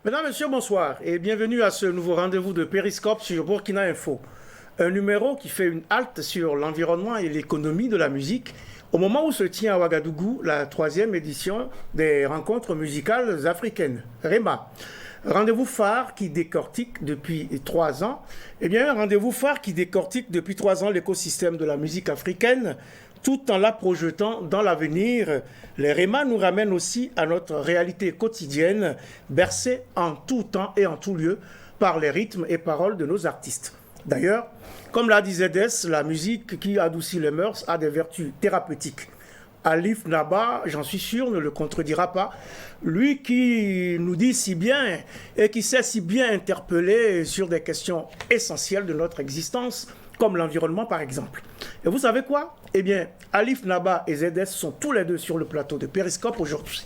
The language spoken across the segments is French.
Mesdames, Messieurs, bonsoir et bienvenue à ce nouveau rendez-vous de Périscope sur Burkina Info. Un numéro qui fait une halte sur l'environnement et l'économie de la musique au moment où se tient à Ouagadougou la 3e édition des rencontres musicales africaines, REMA. Rendez-vous phare qui décortique depuis 3 ans, un rendez-vous phare qui décortique depuis 3 ans l'écosystème de la musique africaine, tout en la projetant dans l'avenir. Les REMA nous ramènent aussi à notre réalité quotidienne, bercée en tout temps et en tout lieu par les rythmes et paroles de nos artistes. D'ailleurs, comme l'a dit ZS, la musique qui adoucit les mœurs a des vertus thérapeutiques. Alif Naba, j'en suis sûr, ne le contredira pas. Lui qui nous dit si bien et qui sait si bien interpeller sur des questions essentielles de notre existence, comme l'environnement par exemple. Et vous savez quoi? Alif Naba et ZS sont tous les deux sur le plateau de Périscope aujourd'hui.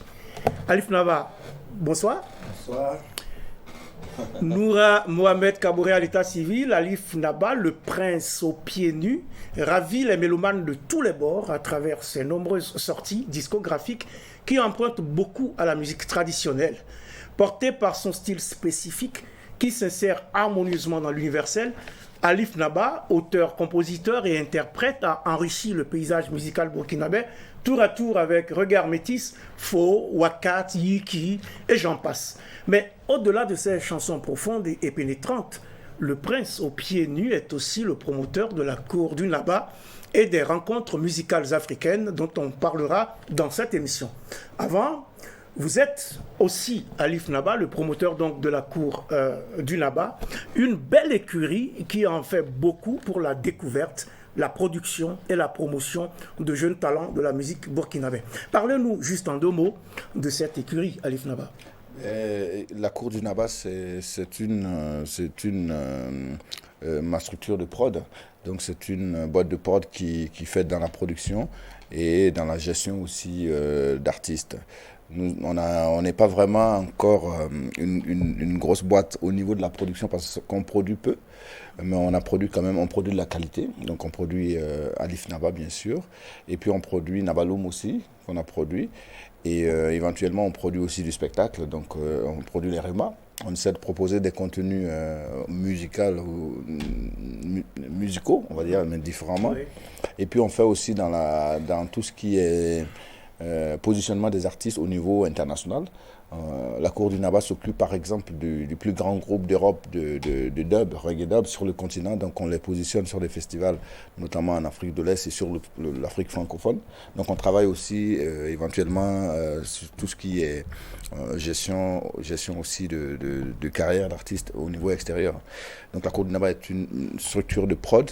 Alif Naba, bonsoir. Bonsoir. Noura Mohamed Kabouré à l'état civil, Alif Naba, le prince aux pieds nus, ravit les mélomanes de tous les bords à travers ses nombreuses sorties discographiques qui empruntent beaucoup à la musique traditionnelle. Porté par son style spécifique qui s'insère harmonieusement dans l'universel, Alif Naba, auteur, compositeur et interprète, a enrichi le paysage musical burkinabé tour à tour avec Regard Métis, Faux, Wakat, Yiki et j'en passe. Mais au-delà de ces chansons profondes et pénétrantes, le prince aux pieds nus est aussi le promoteur de la cour du Naba et des rencontres musicales africaines dont on parlera dans cette émission. Avant, vous êtes aussi, Alif Naba, le promoteur donc de la cour du Naba, une belle écurie qui en fait beaucoup pour la découverte, la production et la promotion de jeunes talents de la musique burkinabé. Parlez-nous juste en 2 mots de cette écurie, Alif Naba. La cour du Naba, c'est ma structure de prod. Donc c'est une boîte de prod qui fait dans la production et dans la gestion aussi d'artistes. On n'est pas vraiment encore une grosse boîte au niveau de la production parce qu'on produit peu, mais on produit de la qualité. Donc on produit Alif Naba bien sûr, et puis on produit Nabaloum aussi, qu'on a produit, et éventuellement on produit aussi du spectacle, donc on produit les REMA. On essaie de proposer des contenus musicaux, on va dire, mais différemment. Oui. Et puis on fait aussi dans tout ce qui est positionnement des artistes au niveau international. La cour du Naba s'occupe par exemple du plus grand groupe d'Europe de dub, reggae dub sur le continent, donc on les positionne sur des festivals, notamment en Afrique de l'Est et sur l'Afrique francophone. Donc on travaille aussi éventuellement sur tout ce qui est gestion aussi de carrière d'artistes au niveau extérieur. Donc la cour du Naba est une structure de prod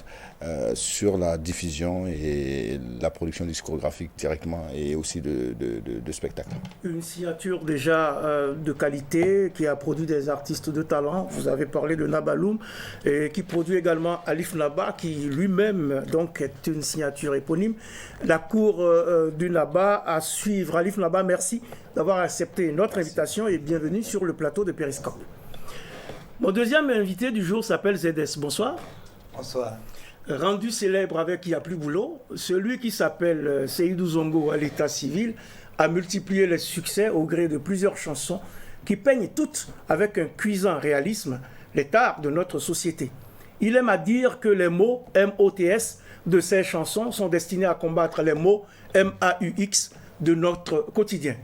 sur la diffusion et la production discographique directement et aussi de spectacles. Une signature déjà de qualité qui a produit des artistes de talent. Vous avez parlé de Nabaloum et qui produit également Alif Naba qui lui-même donc est une signature éponyme. La cour du Naba à suivre. Alif Naba, merci d'avoir accepté notre invitation et bienvenue sur le plateau de Périscope. Mon deuxième invité du jour s'appelle ZS. Bonsoir. Bonsoir. Rendu célèbre avec Il n'y a plus boulot, celui qui s'appelle Seydou Zongo à l'état civil a multiplié les succès au gré de plusieurs chansons qui peignent toutes avec un cuisant réalisme les tares de notre société. Il aime à dire que les mots MOTS de ses chansons sont destinés à combattre les mots MAUX de notre quotidien.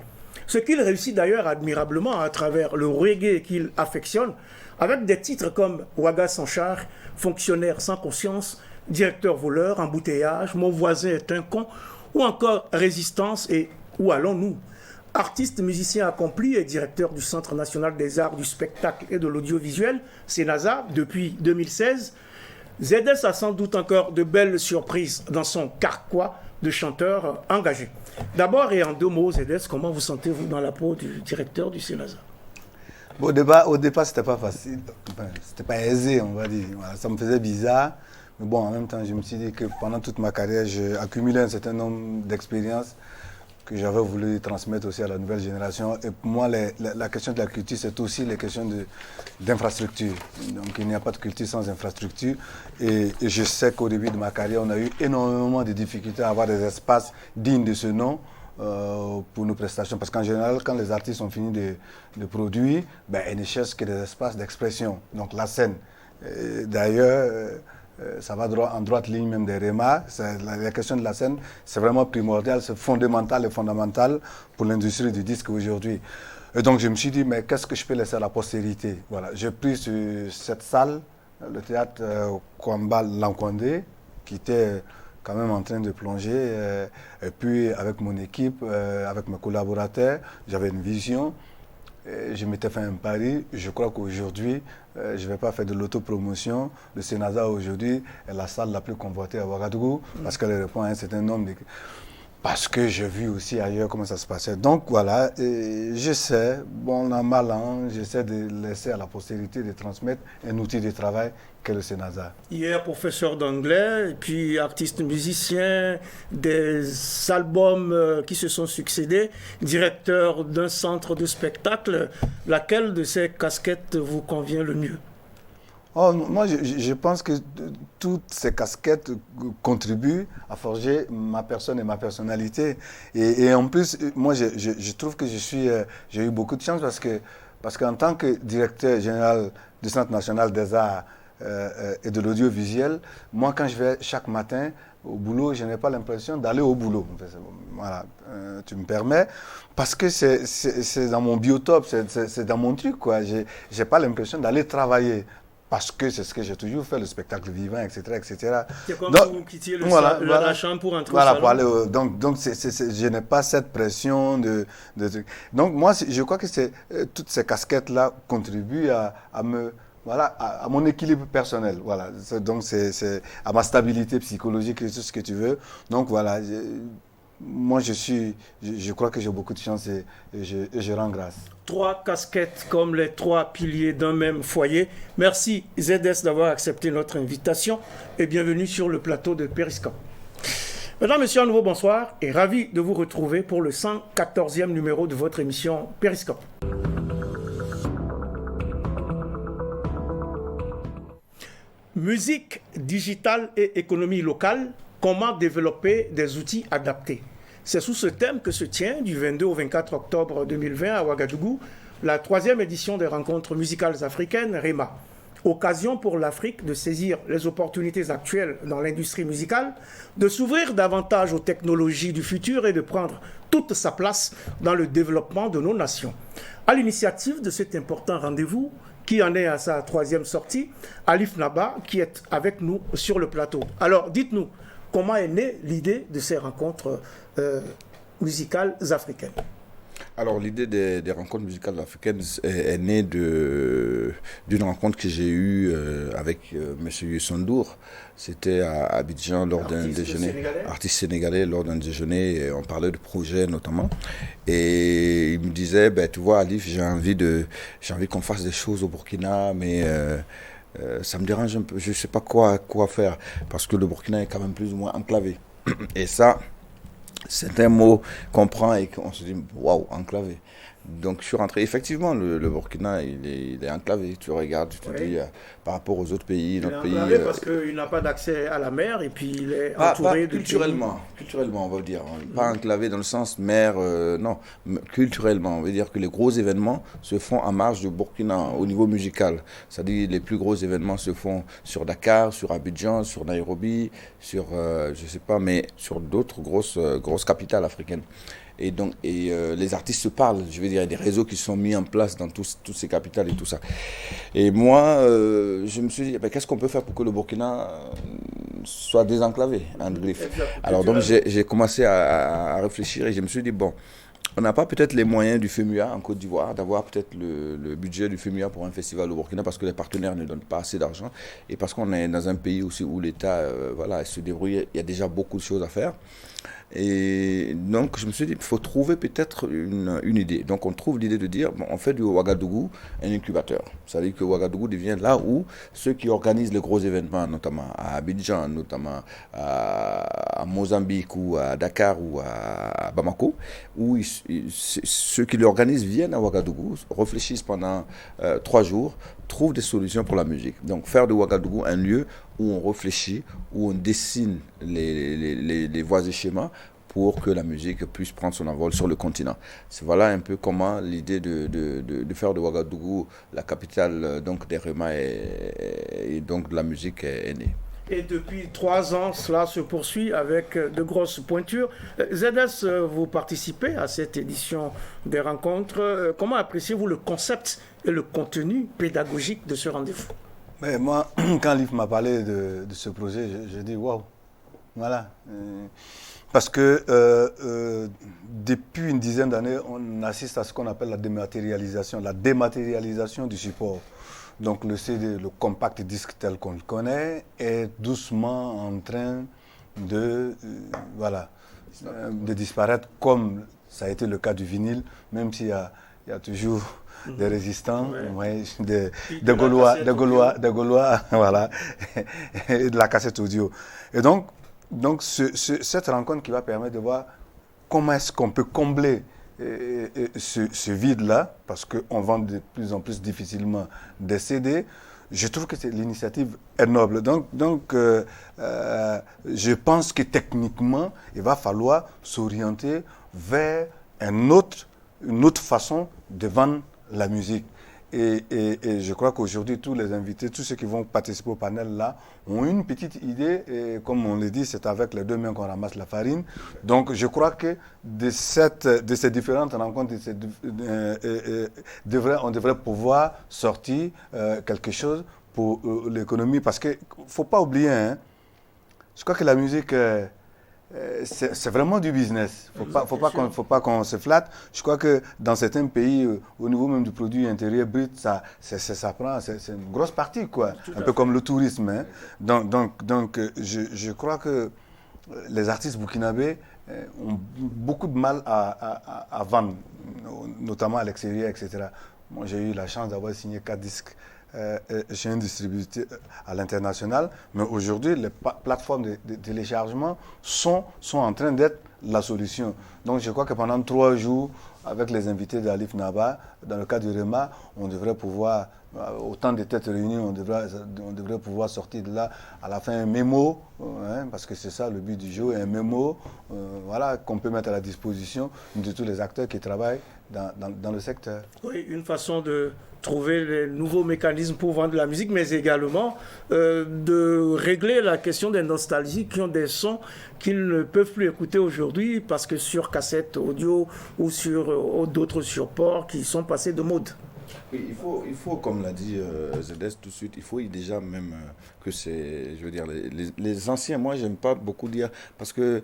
Ce qu'il réussit d'ailleurs admirablement à travers le reggae qu'il affectionne, avec des titres comme Ouaga sans char, Fonctionnaire sans conscience, Directeur voleur, Embouteillage, Mon voisin est un con, ou encore Résistance et Où allons-nous? Artiste, musicien accompli et directeur du Centre national des arts du spectacle et de l'audiovisuel, CNASA, depuis 2016, ZS a sans doute encore de belles surprises dans son carquois de chanteur engagé. D'abord et en 2 mots, ZS, comment vous sentez-vous dans la peau du directeur du CNASA? Bon, au départ, c'était pas facile, c'était pas aisé, on va dire. Voilà, ça me faisait bizarre, mais bon, en même temps, je me suis dit que pendant toute ma carrière, j'ai accumulé un certain nombre d'expériences que j'avais voulu transmettre aussi à la nouvelle génération. Et pour moi, la question de la culture, c'est aussi les questions d'infrastructure. Donc, il n'y a pas de culture sans infrastructure. Et je sais qu'au début de ma carrière, on a eu énormément de difficultés à avoir des espaces dignes de ce nom pour nos prestations. Parce qu'en général, quand les artistes ont fini de produire, ben, ils ne cherchent que des espaces d'expression. Donc la scène. D'ailleurs, ça va en droite ligne même des remarques. La question de la scène, c'est vraiment primordial, c'est fondamental et fondamental pour l'industrie du disque aujourd'hui. Et donc je me suis dit, mais qu'est-ce que je peux laisser à la postérité? Voilà, j'ai pris cette salle, le théâtre Kwamba Lankwandé, qui était quand même en train de plonger. Et puis avec mon équipe, avec mes collaborateurs, j'avais une vision. Je m'étais fait un pari. Je crois qu'aujourd'hui, je ne vais pas faire de l'autopromotion. Le Sénasa aujourd'hui est la salle la plus convoitée à Ouagadougou parce qu'elle répond à un certain nombre de... Parce que j'ai vu aussi ailleurs comment ça se passait. Donc voilà, j'essaie, bon an, mal an, j'essaie de laisser à la postérité de transmettre un outil de travail qu'est le Sénasa. Hier, professeur d'anglais, et puis artiste musicien, des albums qui se sont succédés, directeur d'un centre de spectacle. Laquelle de ces casquettes vous convient le mieux? Oh, moi, je pense que toutes ces casquettes contribuent à forger ma personne et ma personnalité. Et en plus, moi, je trouve que j'ai eu beaucoup de chance parce qu'en tant que directeur général du Centre national des arts et de l'audiovisuel, moi, quand je vais chaque matin au boulot, je n'ai pas l'impression d'aller au boulot. Voilà, tu me permets. Parce que c'est dans mon biotope, c'est dans mon truc, quoi. Je n'ai pas l'impression d'aller travailler. Parce que c'est ce que j'ai toujours fait, le spectacle vivant, etc. etc. C'est comme donc, vous quittiez la chambre pour entrer au salon. Pour aller donc je n'ai pas cette pression de trucs. Donc moi, je crois que toutes ces casquettes-là contribuent à mon équilibre personnel. Voilà. Donc c'est à ma stabilité psychologique et tout ce que tu veux. Donc voilà, moi je crois que j'ai beaucoup de chance et je rends grâce. 3 casquettes comme les 3 piliers d'un même foyer. Merci ZS d'avoir accepté notre invitation et bienvenue sur le plateau de Périscope. Mesdames, Messieurs, à nouveau bonsoir et ravi de vous retrouver pour le 114e numéro de votre émission Périscope. Musique, digitale et économie locale, comment développer des outils adaptés? C'est sous ce thème que se tient du 22 au 24 octobre 2020 à Ouagadougou la 3e édition des rencontres musicales africaines REMA. Occasion pour l'Afrique de saisir les opportunités actuelles dans l'industrie musicale, de s'ouvrir davantage aux technologies du futur et de prendre toute sa place dans le développement de nos nations. À l'initiative de cet important rendez-vous, qui en est à sa 3e sortie, Alif Naba, qui est avec nous sur le plateau. Alors, dites-nous, comment est née l'idée de ces rencontres musicales africaines? Alors, l'idée des rencontres musicales africaines est née d'une rencontre que j'ai eue avec M. Youssou. C'était à Abidjan lors d'un déjeuner, artiste sénégalais, lors d'un déjeuner, et on parlait de projets notamment. Et il me disait, tu vois, Alif, j'ai envie qu'on fasse des choses au Burkina, mais ça me dérange un peu, je ne sais pas quoi faire, parce que le Burkina est quand même plus ou moins enclavé. Et ça, c'est un mot qu'on prend et qu'on se dit, waouh, enclavé. Donc je suis rentré, effectivement, le Burkina, il est enclavé. Tu regardes, tu te dis, par rapport aux autres pays, notre pays... Il est enclavé parce qu'il n'a pas d'accès à la mer et puis il est entouré de... Culturellement, on va dire. Pas enclavé dans le sens mer, non. Culturellement, on veut dire que les gros événements se font en marge du Burkina au niveau musical. C'est-à-dire les plus gros événements se font sur Dakar, sur Abidjan, sur Nairobi, sur, je sais pas, mais sur d'autres grosses capitales africaines. Et donc, les artistes se parlent, je veux dire, il y a des réseaux qui sont mis en place dans toutes ces capitales et tout ça. Et moi, je me suis dit, qu'est-ce qu'on peut faire pour que le Burkina soit désenclavé, en griffe. Alors donc, j'ai commencé à réfléchir et je me suis dit, bon, on n'a pas peut-être les moyens du FEMUA en Côte d'Ivoire, d'avoir peut-être le budget du FEMUA pour un festival au Burkina parce que les partenaires ne donnent pas assez d'argent et parce qu'on est dans un pays aussi où l'État se débrouille, il y a déjà beaucoup de choses à faire. Et donc, je me suis dit, il faut trouver peut-être une idée. Donc, on trouve l'idée de dire, bon, on fait du Ouagadougou un incubateur. Ça veut dire que Ouagadougou devient là où ceux qui organisent les gros événements, notamment à Abidjan, notamment à Mozambique ou à Dakar ou à Bamako, où ceux qui l'organisent viennent à Ouagadougou, réfléchissent pendant 3 jours, trouvent des solutions pour la musique. Donc, faire de Ouagadougou un lieu où on réfléchit, où on dessine les voies et schémas pour que la musique puisse prendre son envol sur le continent. Voilà un peu comment l'idée de faire de Ouagadougou la capitale donc des Rema et donc de la musique est née. Et depuis 3 ans, cela se poursuit avec de grosses pointures. ZS, vous participez à cette édition des rencontres. Comment appréciez-vous le concept et le contenu pédagogique de ce rendez-vous? Mais moi, quand Liv m'a parlé de ce projet, j'ai dit waouh, voilà. Parce que depuis une dizaine d'années, on assiste à ce qu'on appelle la dématérialisation du support. Donc le CD, le compact disque tel qu'on le connaît, est doucement en train de disparaître, comme ça a été le cas du vinyle, même s'il y a toujours des résistants, des Gaulois, voilà, et de la cassette audio. Et donc cette rencontre qui va permettre de voir comment est-ce qu'on peut combler ce vide-là, parce qu'on vend de plus en plus difficilement des CD, je trouve que l'initiative est noble. Donc je pense que techniquement, il va falloir s'orienter vers une autre façon de vendre la musique. Et je crois qu'aujourd'hui, tous les invités, tous ceux qui vont participer au panel là, ont une petite idée. Et comme on l'a dit, c'est avec les 2 mains qu'on ramasse la farine. Donc je crois que de ces différentes rencontres, on devrait pouvoir sortir quelque chose pour l'économie. Parce qu'il ne faut pas oublier, hein, je crois que la musique... c'est vraiment du business. Il ne faut pas qu'on se flatte. Je crois que dans certains pays, au niveau même du produit intérieur brut, c'est une grosse partie, quoi. Un peu comme le tourisme. Hein. Donc je crois que les artistes burkinabés ont beaucoup de mal à vendre, notamment à l'extérieur, etc. Moi, j'ai eu la chance d'avoir signé 4 disques chez un distributeur à l'international, mais aujourd'hui, les plateformes de téléchargement sont en train d'être la solution. Donc je crois que pendant 3 jours, avec les invités d'Alif Naba, dans le cas du REMA, on devrait pouvoir, autant de têtes réunies, on devrait pouvoir sortir de là à la fin un mémo, parce que c'est ça le but du jeu, un mémo qu'on peut mettre à la disposition de tous les acteurs qui travaillent dans le secteur. Oui, une façon de trouver les nouveaux mécanismes pour vendre de la musique, mais également de régler la question des nostalgiques qui ont des sons qu'ils ne peuvent plus écouter aujourd'hui parce que sur cassette audio ou sur d'autres supports qui sont passés de mode. Oui, il faut, comme l'a dit ZS tout de suite, il faut déjà même que c'est, je veux dire, les anciens, moi j'aime pas beaucoup dire, parce que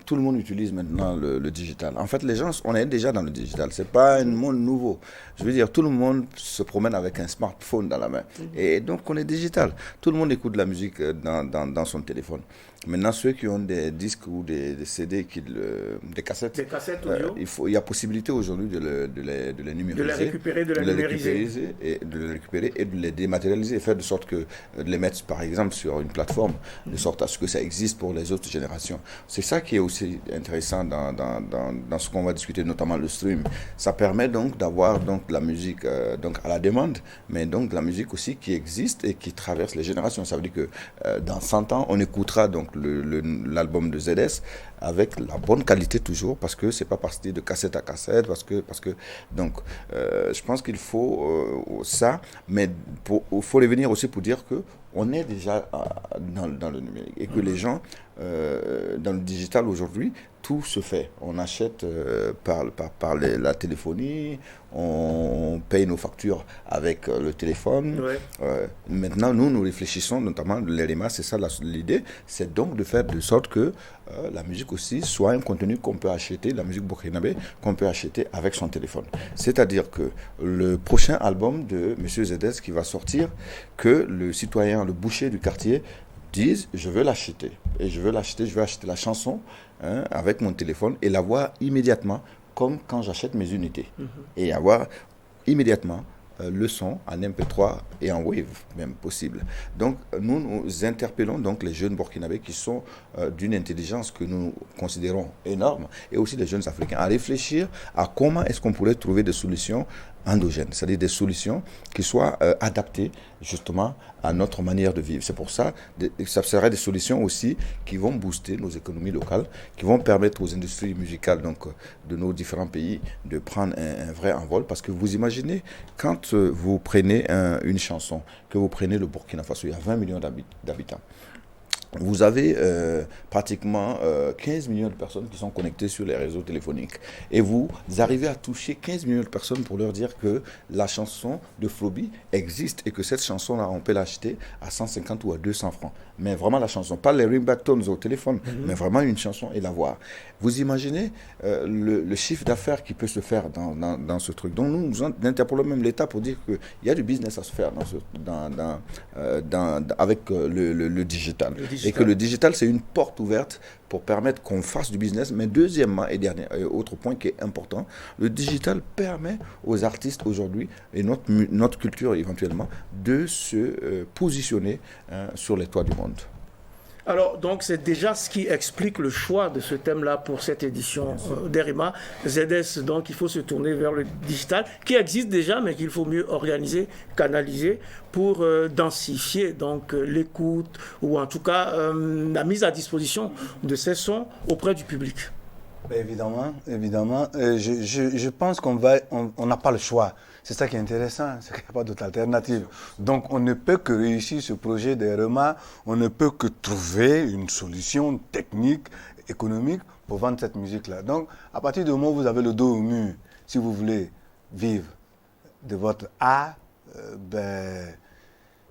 tout le monde utilise maintenant le digital. En fait, les gens, on est déjà dans le digital, c'est pas un monde nouveau. Je veux dire, tout le monde se promène avec un smartphone dans la main. Et donc on est digital. Tout le monde écoute de la musique dans son téléphone. Maintenant, ceux qui ont des disques ou des CD, des cassettes, audio, il y a possibilité aujourd'hui de les numériser. De les récupérer, de les numériser. De les récupérer et de les dématérialiser, faire de sorte que de les mettre, par exemple, sur une plateforme, de sorte à ce que ça existe pour les autres générations. C'est ça qui est aussi intéressant dans ce qu'on va discuter, notamment le stream. Ça permet donc d'avoir donc de la musique donc à la demande, mais donc de la musique aussi qui existe et qui traverse les générations. Ça veut dire que dans 100 ans, on écoutera donc l'album de ZS avec la bonne qualité toujours, parce que c'est pas parti de cassette à cassette, parce que donc je pense qu'il faut ça, mais il faut revenir aussi pour dire que on est déjà dans le numérique et que les gens dans le digital aujourd'hui, tout se fait. On achète par la téléphonie, on paye nos factures avec le téléphone. Ouais. Maintenant, nous réfléchissons, notamment l'EREMA, c'est ça l'idée, c'est donc de faire de sorte que la musique aussi soit un contenu qu'on peut acheter, la musique burkinabé, qu'on peut acheter avec son téléphone. C'est-à-dire que le prochain album de M. ZS qui va sortir, que le citoyen, le boucher du quartier, dise je veux l'acheter. Et je veux acheter la chanson avec mon téléphone et la voir immédiatement, comme quand j'achète mes unités. Et avoir immédiatement le son en MP3 et en Wave, même possible. Donc, nous interpellons donc les jeunes burkinabés qui sont d'une intelligence que nous considérons énorme, et aussi les jeunes africains, à réfléchir à comment est-ce qu'on pourrait trouver des solutions endogènes, c'est-à-dire des solutions qui soient adaptées justement à notre manière de vivre. C'est pour ça que ça serait des solutions aussi qui vont booster nos économies locales, qui vont permettre aux industries musicales donc, de nos différents pays de prendre un vrai envol. Parce que vous imaginez, quand vous prenez une chanson, que vous prenez le Burkina Faso, il y a 20 millions d'habitants. Vous avez pratiquement 15 millions de personnes qui sont connectées sur les réseaux téléphoniques. Et vous arrivez à toucher 15 millions de personnes pour leur dire que la chanson de Flobi existe et que cette chanson-là, on peut l'acheter à 150 ou à 200 francs. Mais vraiment la chanson, pas les ringback tones au téléphone, mais vraiment une chanson et la voir. Vous imaginez le chiffre d'affaires qui peut se faire dans ce truc. Donc nous interpellons même l'État pour dire qu'il y a du business à se faire avec le digital. Et que le digital, c'est une porte ouverte pour permettre qu'on fasse du business. Mais deuxièmement, et dernier, autre point qui est important, le digital permet aux artistes aujourd'hui, et notre culture éventuellement, de se positionner sur les toits du monde. Alors, donc, c'est déjà ce qui explique le choix de ce thème-là pour cette édition d'Erima. ZS, donc, il faut se tourner vers le digital, qui existe déjà, mais qu'il faut mieux organiser, canaliser, pour densifier donc l'écoute, ou en tout cas la mise à disposition de ces sons auprès du public. Évidemment, évidemment. Je pense qu'on n'a pas le choix. C'est ça qui est intéressant, c'est qu'il n'y a pas d'autre alternative. Donc on ne peut que réussir ce projet d'Erima, on ne peut que trouver une solution technique, économique pour vendre cette musique-là. Donc à partir du moment où vous avez le dos au mur, si vous voulez vivre de votre art,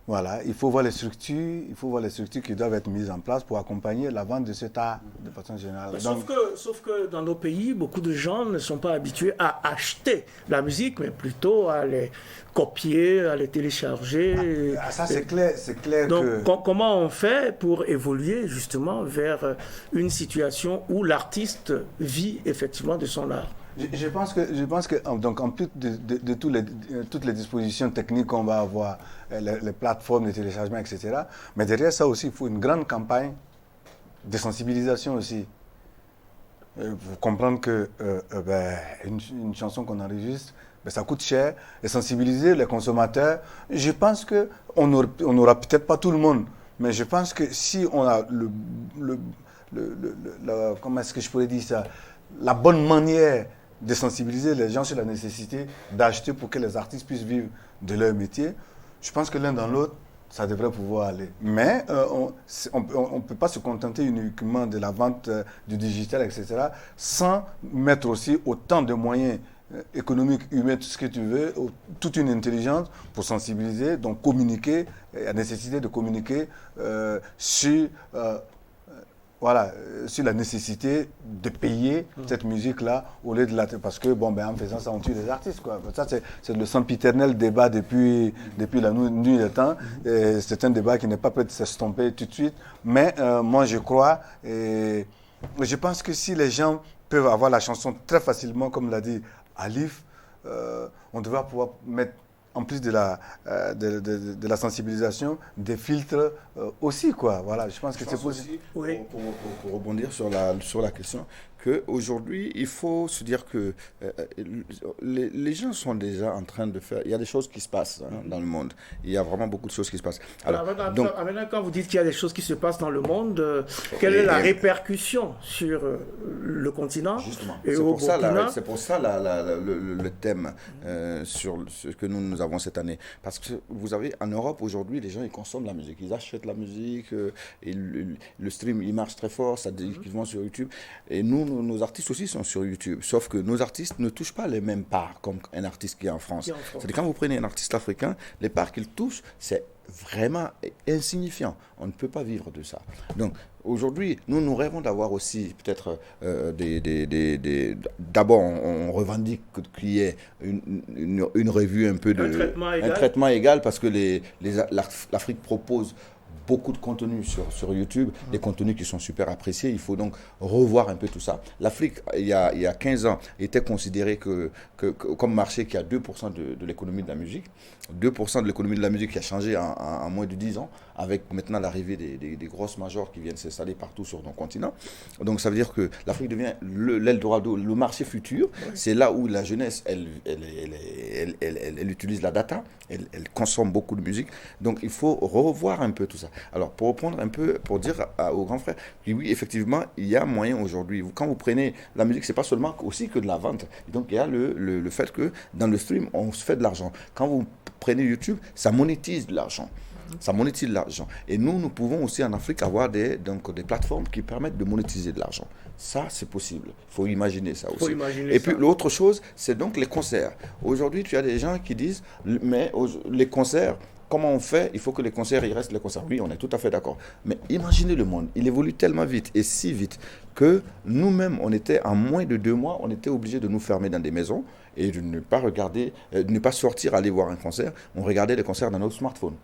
voilà, il faut voir les structures qui doivent être mises en place pour accompagner la vente de cet art de façon générale. Donc, sauf que dans nos pays, beaucoup de gens ne sont pas habitués à acheter la musique, mais plutôt à les copier, à les télécharger. Ça c'est clair. Donc comment on fait pour évoluer justement vers une situation où l'artiste vit effectivement de son art? Je pense que donc en plus de toutes les dispositions techniques qu'on va avoir, les plateformes de téléchargement, etc., mais derrière ça aussi, il faut une grande campagne de sensibilisation aussi. Vous comprendre que une chanson qu'on enregistre, ça coûte cher, et sensibiliser les consommateurs. Je pense qu'on n'aura peut-être pas tout le monde, mais je pense que si on a comment est-ce que je pourrais dire ça, la bonne manière de sensibiliser les gens sur la nécessité d'acheter pour que les artistes puissent vivre de leur métier, je pense que l'un dans l'autre, ça devrait pouvoir aller. Mais on ne peut pas se contenter uniquement de la vente du digital, etc., sans mettre aussi autant de moyens économiques, humains, tout ce que tu veux, toute une intelligence pour sensibiliser, donc communiquer, la nécessité de communiquer sur la nécessité de payer cette musique-là au lieu de la... Parce que, en faisant ça, on tue les artistes, quoi. Ça, c'est le sempiternel débat depuis la nuit des temps. C'est un débat qui n'est pas prêt de s'estomper tout de suite. Mais moi, je crois, et je pense que si les gens peuvent avoir la chanson très facilement, comme l'a dit Alif, on devrait pouvoir mettre, en plus de la sensibilisation, des filtres aussi, quoi. Voilà, je pense que c'est possible. Oui. Pour rebondir sur la question, qu'aujourd'hui, il faut se dire que les gens sont déjà en train de faire... Il y a des choses qui se passent dans le monde. Il y a vraiment beaucoup de choses qui se passent. Alors maintenant, quand vous dites qu'il y a des choses qui se passent dans le monde, quelle est la répercussion sur le continent? Justement. Et c'est pour ça le thème sur ce que nous avons cette année. Parce que vous avez, en Europe, aujourd'hui, les gens, ils consomment la musique. Ils achètent la musique, le stream, il marche très fort, ça dit qu'ils vont sur YouTube. Et nos artistes aussi sont sur YouTube. Sauf que nos artistes ne touchent pas les mêmes parts comme un artiste qui est en France. C'est-à-dire quand vous prenez un artiste africain, les parts qu'il touche, c'est vraiment insignifiant. On ne peut pas vivre de ça. Donc, aujourd'hui, nous rêvons d'avoir aussi peut-être d'abord, on revendique qu'il y ait une revue un peu de... Un traitement égal parce que l'Afrique propose beaucoup de contenus sur YouTube, des contenus qui sont super appréciés. Il faut donc revoir un peu tout ça. L'Afrique, il y a 15 ans, était considérée comme marché qui a 2% de l'économie de la musique. 2% de l'économie de la musique qui a changé en moins de 10 ans, avec maintenant l'arrivée des grosses majors qui viennent s'installer partout sur nos continents. Donc ça veut dire que l'Afrique devient l'Eldorado, le marché futur. Oui. C'est là où la jeunesse, elle utilise la data, elle consomme beaucoup de musique. Donc il faut revoir un peu tout ça. Alors pour reprendre un peu, pour dire aux grands frères, oui, effectivement, il y a moyen aujourd'hui. Quand vous prenez la musique, c'est pas seulement aussi que de la vente. Et donc il y a le fait que dans le stream, on se fait de l'argent. Quand vous prenez YouTube, ça monétise de l'argent. Ça monétise de l'argent. Et nous pouvons aussi en Afrique avoir des plateformes qui permettent de monétiser de l'argent. Ça, c'est possible. Il faut imaginer ça aussi. Et puis l'autre chose, c'est donc les concerts. Aujourd'hui, tu as des gens qui disent, mais les concerts, comment on fait? Il faut que les concerts, il reste les concerts. Oui, on est tout à fait d'accord. Mais imaginez le monde. Il évolue tellement vite et si vite que nous-mêmes, en moins de 2 mois, on était obligés de nous fermer dans des maisons et de ne pas regarder, de ne pas sortir, aller voir un concert. On regardait les concerts dans nos smartphones.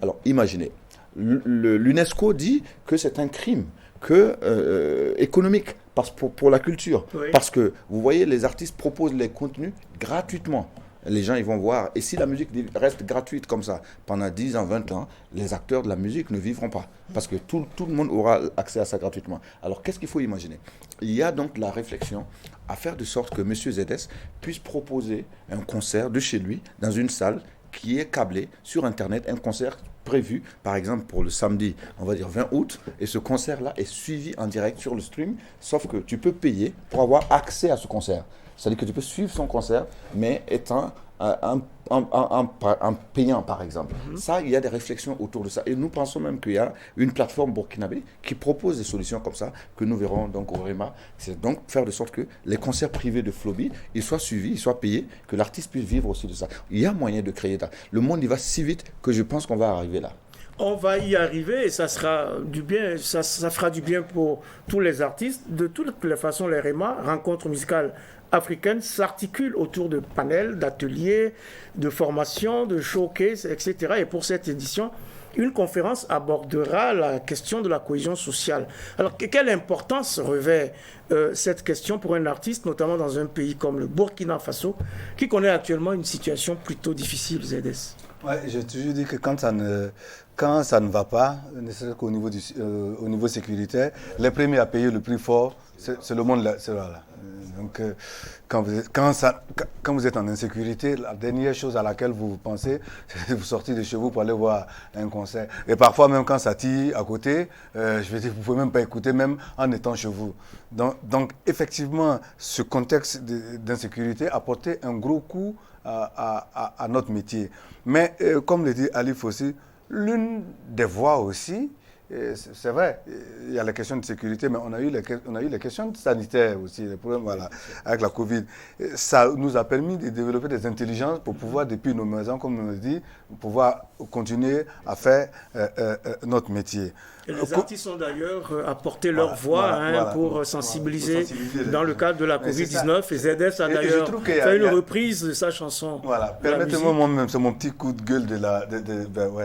Alors, imaginez. L'UNESCO dit que c'est un crime économique pour la culture. Oui. Parce que, vous voyez, les artistes proposent les contenus gratuitement. Les gens, ils vont voir. Et si la musique reste gratuite comme ça, pendant 10 ans, 20 ans, les acteurs de la musique ne vivront pas. Parce que tout le monde aura accès à ça gratuitement. Alors, qu'est-ce qu'il faut imaginer? Il y a donc la réflexion à faire de sorte que M. ZS puisse proposer un concert de chez lui, dans une salle qui est câblée sur Internet, un concert prévu, par exemple, pour le samedi, on va dire 20 août, et ce concert-là est suivi en direct sur le stream, sauf que tu peux payer pour avoir accès à ce concert. C'est-à-dire que tu peux suivre son concert, mais étant en payant, par exemple. Ça, il y a des réflexions autour de ça. Et nous pensons même qu'il y a une plateforme burkinabé qui propose des solutions comme ça, que nous verrons donc au REMA. C'est donc faire de sorte que les concerts privés de Flobi, ils soient suivis, ils soient payés, que l'artiste puisse vivre aussi de ça. Il y a moyen de créer ça. Le monde, il va si vite que je pense qu'on va arriver là. On va y arriver et ça sera du bien, ça fera du bien pour tous les artistes. De toutes les façons, les REMA, rencontres musicales africaines, s'articulent autour de panels, d'ateliers, de formations, de showcases, etc. Et pour cette édition, une conférence abordera la question de la cohésion sociale. Alors, quelle importance revêt cette question pour un artiste, notamment dans un pays comme le Burkina Faso, qui connaît actuellement une situation plutôt difficile, ZS? Ouais, j'ai toujours dit que quand ça ne va pas, ne serait-ce qu'au niveau, au niveau sécuritaire, les premiers à payer le prix fort, c'est le monde là. Donc, quand vous êtes en insécurité, la dernière chose à laquelle vous pensez, c'est de vous sortir de chez vous pour aller voir un concert. Et parfois, même quand ça tire à côté, je veux dire, vous ne pouvez même pas écouter, même en étant chez vous. Donc effectivement, ce contexte d'insécurité a porté un gros coup à notre métier. Mais comme le dit Alif aussi, l'une des voies aussi, c'est vrai, il y a la question de sécurité, mais on a eu les questions sanitaires aussi, les problèmes avec la Covid. Ça nous a permis de développer des intelligences pour pouvoir, depuis nos maisons, comme on le dit, pouvoir continuer à faire notre métier. Et les artistes ont d'ailleurs apporté leur voix pour sensibiliser dans le cadre de la Covid-19. Et ZS a d'ailleurs fait une reprise de sa chanson. Voilà, permettez-moi moi-même, c'est mon petit coup de gueule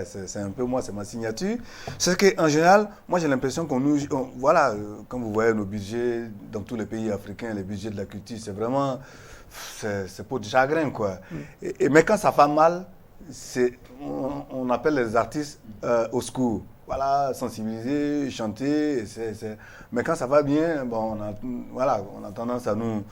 c'est un peu moi, c'est ma signature. C'est qu'en général, moi j'ai l'impression qu'on nous... Voilà, comme vous voyez nos budgets dans tous les pays africains, les budgets de la culture, c'est vraiment... C'est peau de chagrin, quoi. Mais quand ça va mal, on appelle les artistes au secours. Voilà, sensibiliser, chanter, mais quand ça va bien, bon, on a tendance à nous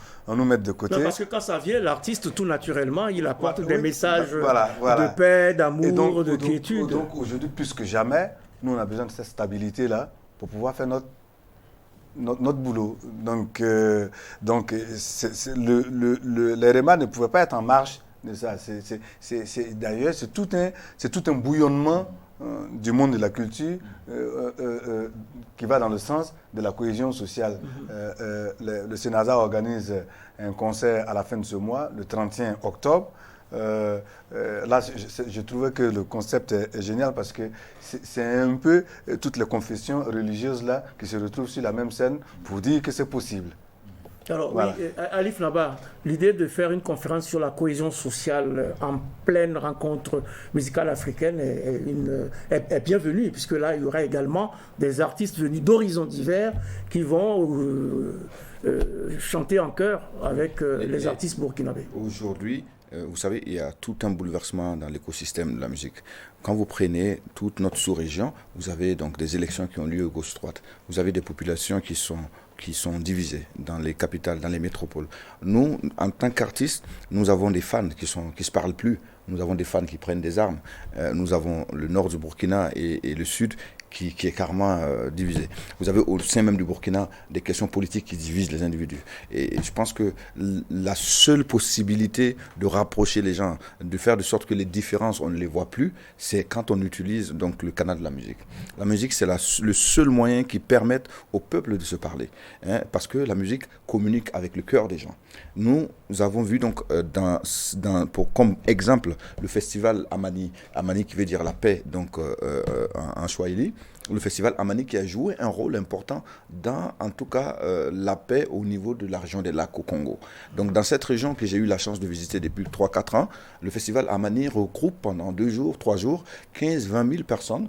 mettre de côté. Non, parce que quand ça vient, l'artiste, tout naturellement, il apporte des messages de paix, d'amour, de quiétude. Donc aujourd'hui, plus que jamais, nous on a besoin de cette stabilité-là pour pouvoir faire notre boulot. Donc les REMA ne pouvaient pas être en marge de ça. D'ailleurs, c'est tout un bouillonnement du monde de la culture qui va dans le sens de la cohésion sociale. Le Sénasa organise un concert à la fin de ce mois, le 31 octobre. Là, je trouvais que le concept est génial parce que c'est un peu toutes les confessions religieuses là qui se retrouvent sur la même scène pour dire que c'est possible. Alors Voilà. oui, Alif Naba, l'idée de faire une conférence sur la cohésion sociale en pleine rencontre musicale africaine est bienvenue, puisque là, il y aura également des artistes venus d'horizons divers qui vont chanter en chœur avec les artistes burkinabés. Aujourd'hui, vous savez, il y a tout un bouleversement dans l'écosystème de la musique. Quand vous prenez toute notre sous-région, vous avez donc des élections qui ont lieu gauche-droite. Vous avez des populations qui sont divisées dans les capitales, dans les métropoles. Nous, en tant qu'artistes, nous avons des fans qui se parlent plus. Nous avons des fans qui prennent des armes. Nous avons le nord du Burkina et le sud qui est carrément divisé. Vous avez au sein même du Burkina des questions politiques qui divisent les individus. Et je pense que la seule possibilité de rapprocher les gens, de faire de sorte que les différences, on ne les voit plus, c'est quand on utilise donc le canal de la musique. La musique, c'est le seul moyen qui permette au peuple de se parler. Hein, parce que la musique communique avec le cœur des gens. Nous avons vu donc, comme exemple, le festival Amani. Amani qui veut dire la paix, donc en Swahili. Le festival Amani qui a joué un rôle important dans, en tout cas, la paix au niveau de la région des lacs au Congo. Donc, dans cette région que j'ai eu la chance de visiter depuis 3-4 ans, le festival Amani regroupe pendant 2 jours, 3 jours, 15-20 000 personnes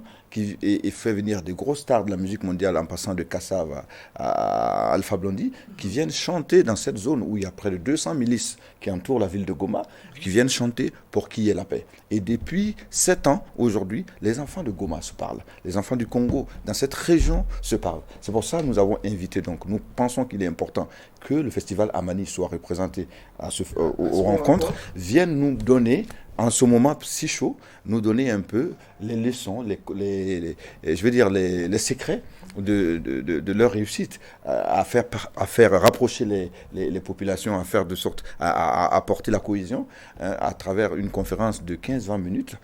et fait venir des grosses stars de la musique mondiale en passant de Kassav à Alpha Blondy qui viennent chanter dans cette zone où il y a près de 200 milices qui entourent la ville de Goma, qui viennent chanter pour qu'il y ait la paix. Et depuis 7 ans, aujourd'hui, les enfants de Goma se parlent. Les enfants du Congo, dans cette région, se parlent. C'est pour ça que nous avons invité, donc nous pensons qu'il est important que le festival Amani soit représenté aux rencontres, vienne nous donner en ce moment si chaud, nous donner un peu les leçons, je veux dire les secrets de leur réussite, à faire rapprocher les populations, à faire de sorte à apporter la cohésion à travers une conférence de 15-20 minutes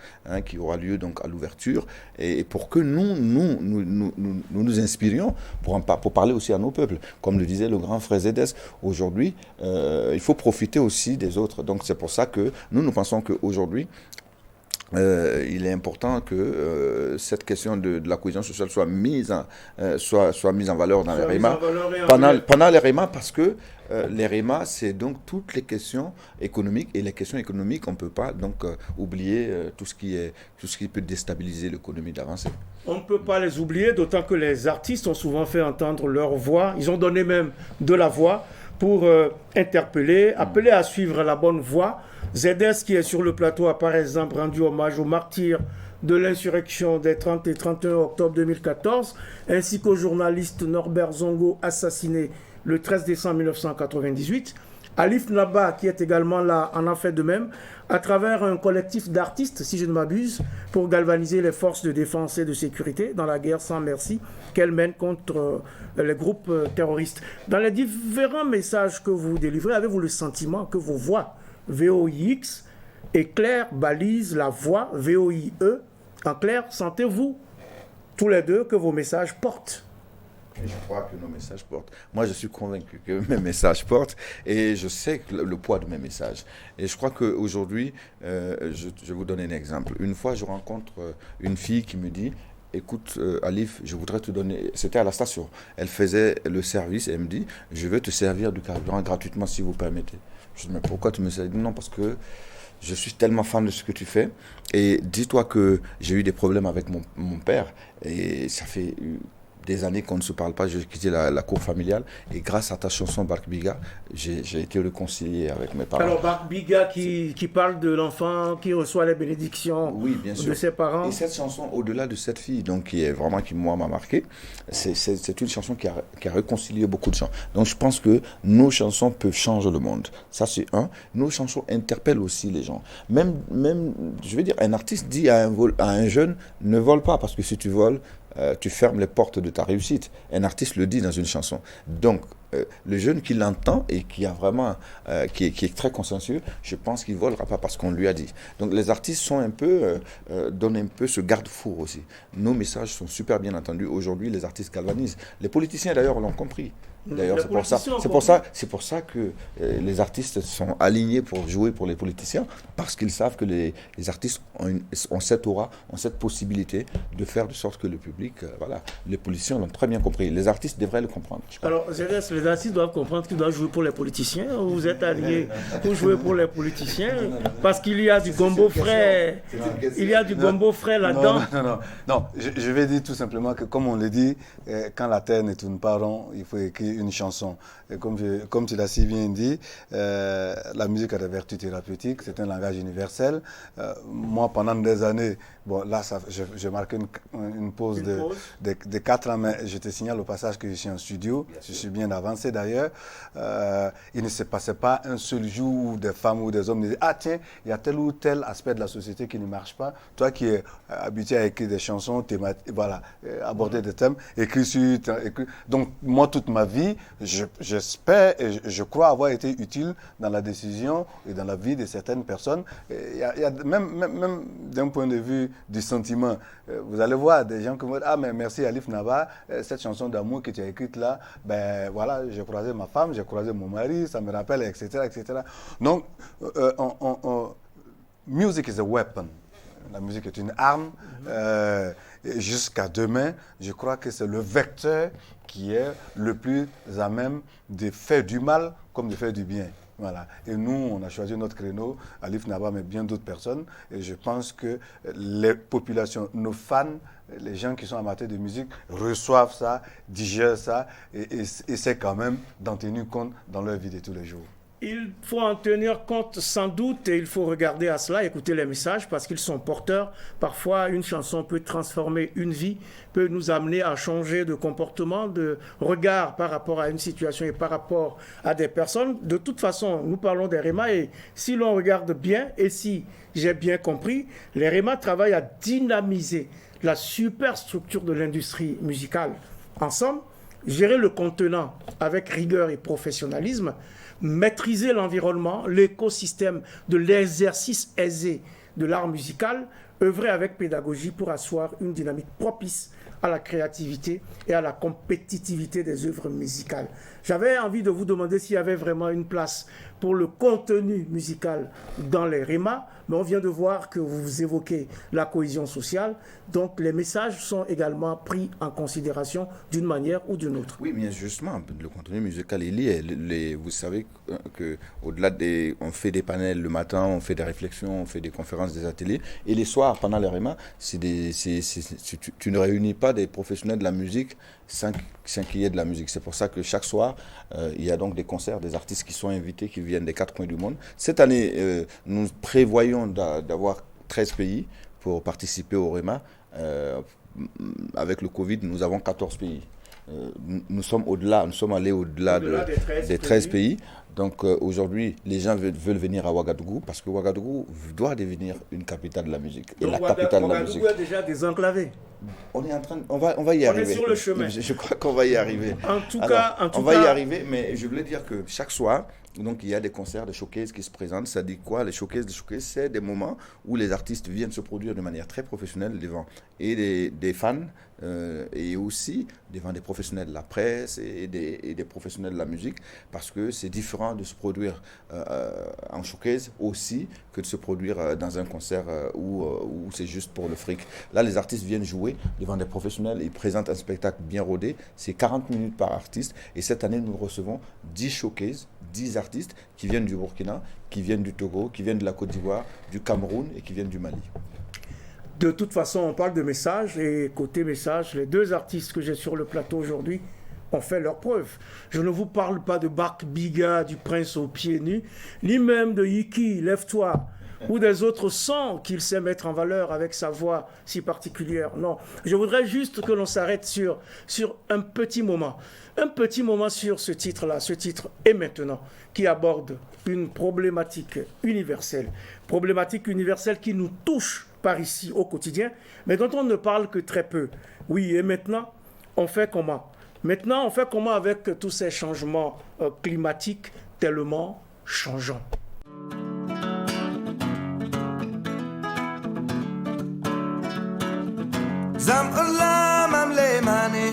qui aura lieu donc à l'ouverture et pour que nous inspirions pour parler aussi à nos peuples. Comme le disait le grand frère Zédès, aujourd'hui, il faut profiter aussi des autres. Donc c'est pour ça que nous pensons qu'aujourd'hui, il est important que cette question de la cohésion sociale soit mise en valeur dans les REMA, pendant les REMA, parce que les REMA, c'est donc toutes les questions économiques, et les questions économiques, on ne peut pas donc oublier tout ce qui peut déstabiliser l'économie d'avancée. On ne peut pas les oublier, d'autant que les artistes ont souvent fait entendre leur voix, ils ont donné même de la voix pour interpeller, appeler à suivre la bonne voie. Zédès, qui est sur le plateau, a par exemple rendu hommage aux martyrs de l'insurrection des 30 et 31 octobre 2014, ainsi qu'au journaliste Norbert Zongo, assassiné le 13 décembre 1998. Alif Naba, qui est également là, en a fait de même, à travers un collectif d'artistes, si je ne m'abuse, pour galvaniser les forces de défense et de sécurité dans la guerre sans merci qu'elles mènent contre les groupes terroristes. Dans les différents messages que vous délivrez, avez-vous le sentiment que vos voix VOIX éclairent, balisent la voix VOIE? En clair, sentez-vous tous les deux que vos messages portent? Et je crois que nos messages portent. Moi, je suis convaincu que mes messages portent et je sais que le poids de mes messages. Et je crois qu'aujourd'hui, je vais vous donner un exemple. Une fois, je rencontre une fille qui me dit « Écoute, Alif, je voudrais te donner... » C'était à la station. Elle faisait le service et elle me dit « Je veux te servir du carburant gratuitement si vous permettez. » Je dis « Mais pourquoi tu me sers ?» Non, parce que je suis tellement fan de ce que tu fais. Et dis-toi que j'ai eu des problèmes avec mon père. Et ça fait des années qu'on ne se parle pas. J'ai quitté la cour familiale. Et grâce à ta chanson Bark Biga, j'ai été réconcilié avec mes parents. Alors Bark Biga qui parle de l'enfant qui reçoit les bénédictions de ses parents. Et cette chanson, au-delà de cette fille, donc qui moi m'a marqué, c'est une chanson qui a réconcilié beaucoup de gens. Donc je pense que nos chansons peuvent changer le monde. Ça c'est un. Nos chansons interpellent aussi les gens. Même je veux dire, un artiste dit à un jeune, ne vole pas, parce que si tu voles, tu fermes les portes de ta réussite. Un artiste le dit dans une chanson. Donc, le jeune qui l'entend et qui a vraiment, qui est très consciencieux, je pense qu'il ne volera pas parce qu'on lui a dit. Donc, les artistes sont donnent un peu ce garde-fou aussi. Nos messages sont super bien entendus. Aujourd'hui, les artistes galvanisent. Les politiciens, d'ailleurs, l'ont compris. D'ailleurs, c'est pour ça que les artistes sont alignés pour jouer pour les politiciens, parce qu'ils savent que les artistes ont cette aura, ont cette possibilité de faire de sorte que le public, les politiciens l'ont très bien compris. Les artistes devraient le comprendre. Alors, Zédès, les les artistes doivent comprendre qu'ils doivent jouer pour les politiciens. Vous êtes alliés pour jouer pour les politiciens. Parce qu'il y a du gombo frais. Il y a du gombo frais là-dedans. Non, je vais dire tout simplement que, comme on le dit, quand la terre ne tourne pas rond, il faut écrire une chanson. Et comme tu l'as si bien dit, la musique a des vertus thérapeutiques, c'est un langage universel. Moi, pendant des années, bon, là, j'ai marqué une pause de 4 ans, mais je te signale au passage que je suis en studio, je suis bien avancé d'ailleurs. Il ne se passait pas un seul jour où des femmes ou des hommes disaient « Ah tiens, il y a tel ou tel aspect de la société qui ne marche pas. Toi qui es habitué à écrire des chansons, voilà, aborder des thèmes, écrire sur... Donc moi, toute ma vie, j'espère et je crois avoir été utile dans la décision et dans la vie de certaines personnes. Il y a même d'un point de vue du sentiment, vous allez voir des gens qui vont dire « Ah mais merci Alif Naba, cette chanson d'amour que tu as écrite là, ben voilà, j'ai croisé ma femme, j'ai croisé mon mari, ça me rappelle, etc. etc. » Donc, music is a weapon. La musique est une arme. Jusqu'à demain, je crois que c'est le vecteur qui est le plus à même de faire du mal comme de faire du bien. Voilà. Et nous, on a choisi notre créneau, Alif Naba, mais bien d'autres personnes. Et je pense que les populations, nos fans, les gens qui sont amateurs de musique reçoivent ça, digèrent ça et essaient quand même d'en tenir compte dans leur vie de tous les jours. Il faut en tenir compte sans doute et il faut regarder à cela, écouter les messages parce qu'ils sont porteurs. Parfois, une chanson peut transformer une vie, peut nous amener à changer de comportement, de regard par rapport à une situation et par rapport à des personnes. De toute façon, nous parlons des REMA et si l'on regarde bien et si j'ai bien compris, les REMA travaillent à dynamiser la superstructure de l'industrie musicale. Ensemble, gérer le contenant avec rigueur et professionnalisme, maîtriser l'environnement, l'écosystème de l'exercice aisé de l'art musical, œuvrer avec pédagogie pour asseoir une dynamique propice à la créativité et à la compétitivité des œuvres musicales. J'avais envie de vous demander s'il y avait vraiment une place pour le contenu musical dans les REMA, mais on vient de voir que vous évoquez la cohésion sociale, donc les messages sont également pris en considération d'une manière ou d'une autre. Oui, bien justement, le contenu musical, il y est. Vous savez qu'au-delà on fait des panels le matin, on fait des réflexions, on fait des conférences, des ateliers, et les soirs, pendant les REMA, tu ne réunis pas des professionnels de la musique sans qu'il y ait de la musique. C'est pour ça que chaque soir, il y a donc des concerts, des artistes qui sont invités, qui viennent des 4 coins du monde. Cette année, nous prévoyons d'avoir 13 pays pour participer au REMA. Avec le Covid, nous avons 14 pays. Nous sommes allés au-delà des 13 pays. Donc aujourd'hui, les gens veulent venir à Ouagadougou parce que Ouagadougou doit devenir une capitale de la musique. Et donc la capitale de la musique. Ouagadougou est déjà désenclavé. On va y arriver. On est sur le chemin. Je crois qu'on va y arriver. En tout cas, on va y arriver, mais je voulais dire que chaque soir, donc il y a des concerts, des showcases qui se présentent. Ça dit quoi? Les showcases, c'est des moments où les artistes viennent se produire de manière très professionnelle devant et des fans et aussi devant des professionnels de la presse et des professionnels de la musique, parce que c'est différent de se produire en showcase aussi que de se produire dans un concert où c'est juste pour le fric. Là, les artistes viennent jouer devant des professionnels, ils présentent un spectacle bien rodé, c'est 40 minutes par artiste, et cette année nous recevons 10 showcases, 10 artistes qui viennent du Burkina, qui viennent du Togo, qui viennent de la Côte d'Ivoire, du Cameroun et qui viennent du Mali. De toute façon, on parle de messages et côté message, les 2 artistes que j'ai sur le plateau aujourd'hui ont fait leur preuve. Je ne vous parle pas de Bark Biga, du Prince aux pieds nus, ni même de Yiki, Lève-toi, ou des autres sons qu'il sait mettre en valeur avec sa voix si particulière. Non, je voudrais juste que l'on s'arrête sur un petit moment sur ce titre-là, ce titre « Et maintenant », qui aborde une problématique universelle qui nous touche par ici au quotidien, mais dont on ne parle que très peu. Oui, et maintenant, on fait comment? Maintenant, on fait comment avec tous ces changements climatiques tellement changeants? Zam Allah mam le mane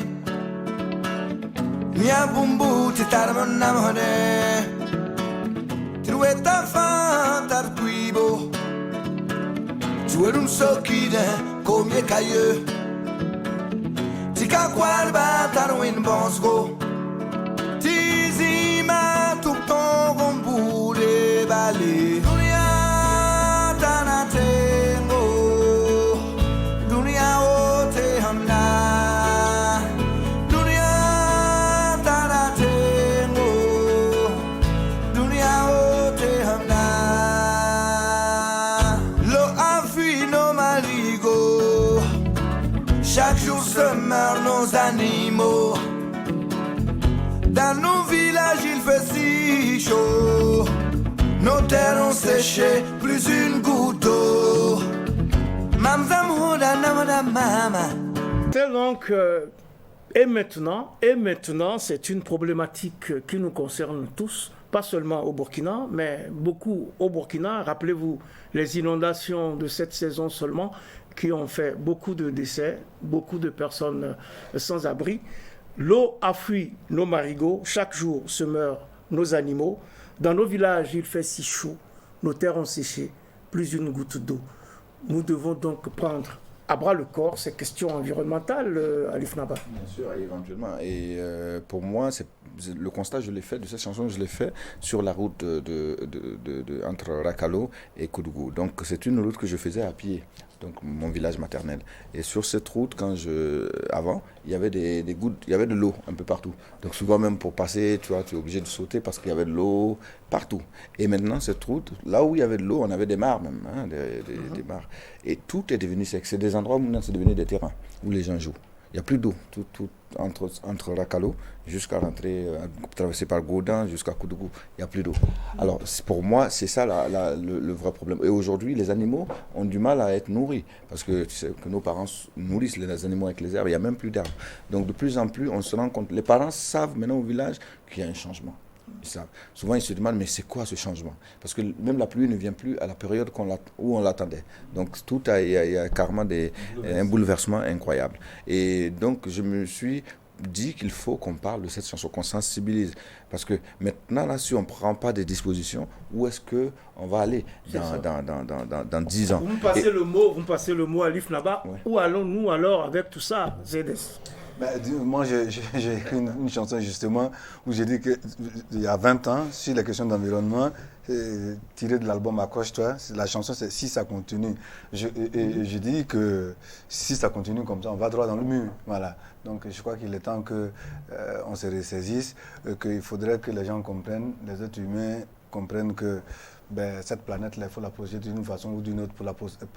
Nya bumbu ti tarmon nam hone Trueta fan tar kuibo Tuerum sokide komye kaye Tika kwalba tarwin bonsgo Ti meurent nos animaux. Dans nos villages il fait si chaud. Nos terres ont séché, plus une goutte d'eau. Donc, et maintenant, c'est une problématique qui nous concerne tous, pas seulement au Burkina, mais beaucoup au Burkina. Rappelez-vous les inondations de cette saison seulement, qui ont fait beaucoup de décès, beaucoup de personnes sans abri. L'eau a fui nos marigots, chaque jour se meurent nos animaux. Dans nos villages, il fait si chaud, nos terres ont séché, plus une goutte d'eau. Nous devons donc prendre à bras le corps ces questions environnementales, Alif Naba. Bien sûr, éventuellement. Et pour moi, le constat, je l'ai fait, de cette chanson, je l'ai fait sur la route entre Rakalo et Koudougou. Donc, c'est une route que je faisais à pied, donc mon village maternel. Et sur cette route, avant, il y avait des gouttes, il y avait de l'eau un peu partout. Donc, souvent même pour passer, tu vois, tu es obligé de sauter parce qu'il y avait de l'eau partout. Et maintenant, cette route, là où il y avait de l'eau, on avait des mares même, hein, des mares. Et tout est devenu sec. C'est des endroits où maintenant c'est devenu des terrains où les gens jouent. Il n'y a plus d'eau. Tout entre Rakalo jusqu'à rentrer, traverser par Gourdin jusqu'à Koudougou, il n'y a plus d'eau. Alors pour moi, c'est ça le vrai problème. Et aujourd'hui, les animaux ont du mal à être nourris parce que tu sais que nos parents nourrissent les animaux avec les herbes. Il n'y a même plus d'herbes. Donc de plus en plus, on se rend compte. Les parents savent maintenant au village qu'il y a un changement. Souvent, ils se demandent, mais c'est quoi ce changement? Parce que même la pluie ne vient plus à la période où on l'attendait. Donc, il y a carrément un bouleversement incroyable. Et donc, je me suis dit qu'il faut qu'on parle de cette chanson, qu'on sensibilise. Parce que maintenant, là, si on ne prend pas des dispositions, où est-ce qu'on va aller dans 10 ans? Vous me passez le mot Alif Naba. Ouais. Où allons-nous alors avec tout ça, Zédes? Moi, j'ai écrit une chanson justement où j'ai dit qu'il y a 20 ans, sur la question d'environnement, tiré de l'album Accroche-toi, la chanson c'est Si ça continue. Je dis que si ça continue comme ça, on va droit dans le mur. Voilà. Donc je crois qu'il est temps qu'on se ressaisisse, qu'il faudrait que les gens comprennent, les êtres humains comprennent que cette planète-là, il faut la protéger d'une façon ou d'une autre pour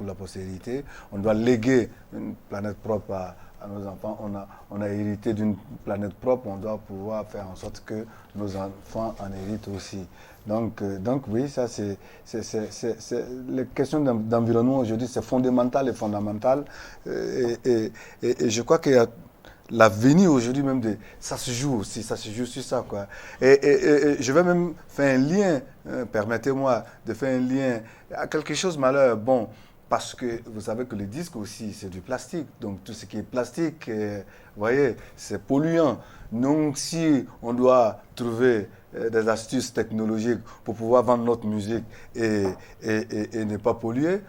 la postérité. On doit léguer une planète propre à nos enfants. On a hérité d'une planète propre, on doit pouvoir faire en sorte que nos enfants en héritent aussi. Donc oui, ça c'est les questions d'environnement aujourd'hui, c'est fondamental et fondamental. Et je crois qu'il y a l'avenir aujourd'hui même, ça se joue aussi, ça se joue sur ça, quoi. Et je vais même faire un lien, permettez-moi de faire un lien à quelque chose malheur. Bon, parce que vous savez que le disque aussi, c'est du plastique. Donc tout ce qui est plastique, vous voyez, c'est polluant. Donc si on doit trouver des astuces technologiques pour pouvoir vendre notre musique et ne pas polluer,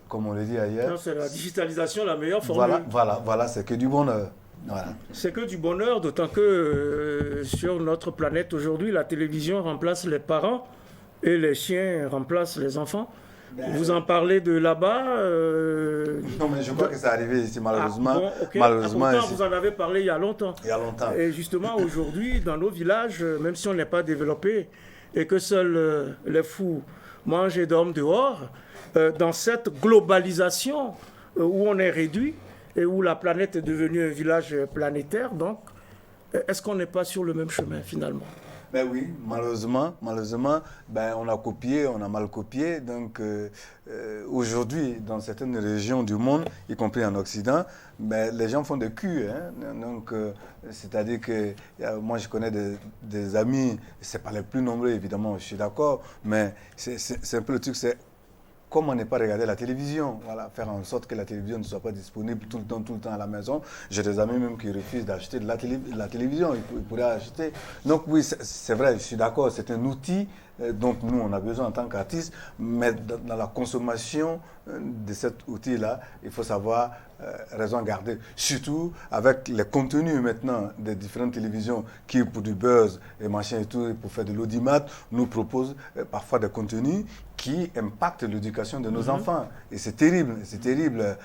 comme on l'a dit ailleurs... C'est la digitalisation la meilleure formule. Voilà, c'est que du bonheur. Voilà. C'est que du bonheur, d'autant que sur notre planète aujourd'hui, la télévision remplace les parents et les chiens remplacent les enfants. Vous en parlez de là-bas Non, mais je crois que c'est arrivé ici, malheureusement. Ah, bon, okay. Malheureusement, pourtant, vous en avez parlé il y a longtemps. Il y a longtemps. Et justement, aujourd'hui, dans nos villages, même si on n'est pas développé et que seuls les fous mangent et dorment dehors, dans cette globalisation où on est réduit et où la planète est devenue un village planétaire, donc, est-ce qu'on n'est pas sur le même chemin finalement? Oui, malheureusement, on a copié, on a mal copié. Donc aujourd'hui, dans certaines régions du monde, y compris en Occident, les gens font des culs. Hein. Donc, c'est-à-dire que moi, je connais des amis, c'est pas les plus nombreux évidemment, je suis d'accord, mais c'est un peu le truc, c'est comme on n'est pas regarder la télévision, voilà, faire en sorte que la télévision ne soit pas disponible tout le temps à la maison. J'ai des amis même qui refusent d'acheter de la télévision, ils pourraient acheter. Donc oui, c'est vrai, je suis d'accord, c'est un outil dont nous on a besoin en tant qu'artistes, mais dans la consommation de cet outil-là, il faut savoir raison garder. Surtout avec les contenus maintenant des différentes télévisions qui, pour du buzz et machin et tout, et pour faire de l'audimat, nous proposent parfois des contenus qui impactent l'éducation de nos enfants. Et c'est terrible, c'est terrible.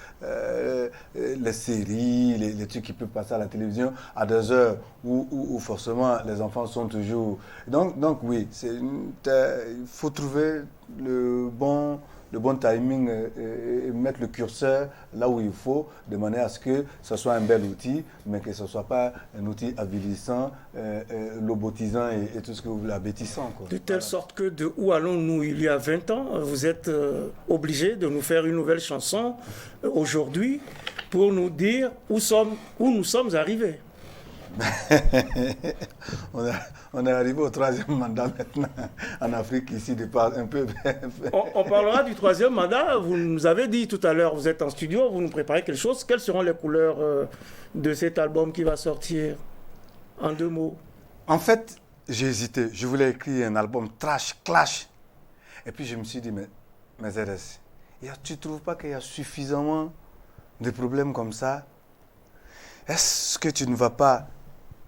Les séries, les trucs qui peuvent passer à la télévision à des heures où forcément les enfants sont toujours... Donc oui, il faut trouver le bon le bon timing et mettre le curseur là où il faut, de manière à ce que ce soit un bel outil, mais que ce ne soit pas un outil avilissant, lobotisant et tout ce que vous voulez, abêtissant. Quoi. De telle sorte que de où allons-nous il y a 20 ans, vous êtes obligé de nous faire une nouvelle chanson aujourd'hui pour nous dire où nous sommes arrivés. On est arrivé au 3e mandat maintenant en Afrique, ici, de part un peu. On parlera du 3e mandat. Vous nous avez dit tout à l'heure, vous êtes en studio, vous nous préparez quelque chose. Quelles seront les couleurs de cet album qui va sortir? En 2 mots. En fait, j'ai hésité. Je voulais écrire un album trash, clash. Et puis je me suis dit, mais ZS, tu ne trouves pas qu'il y a suffisamment de problèmes comme ça? Est-ce que tu ne vas pas,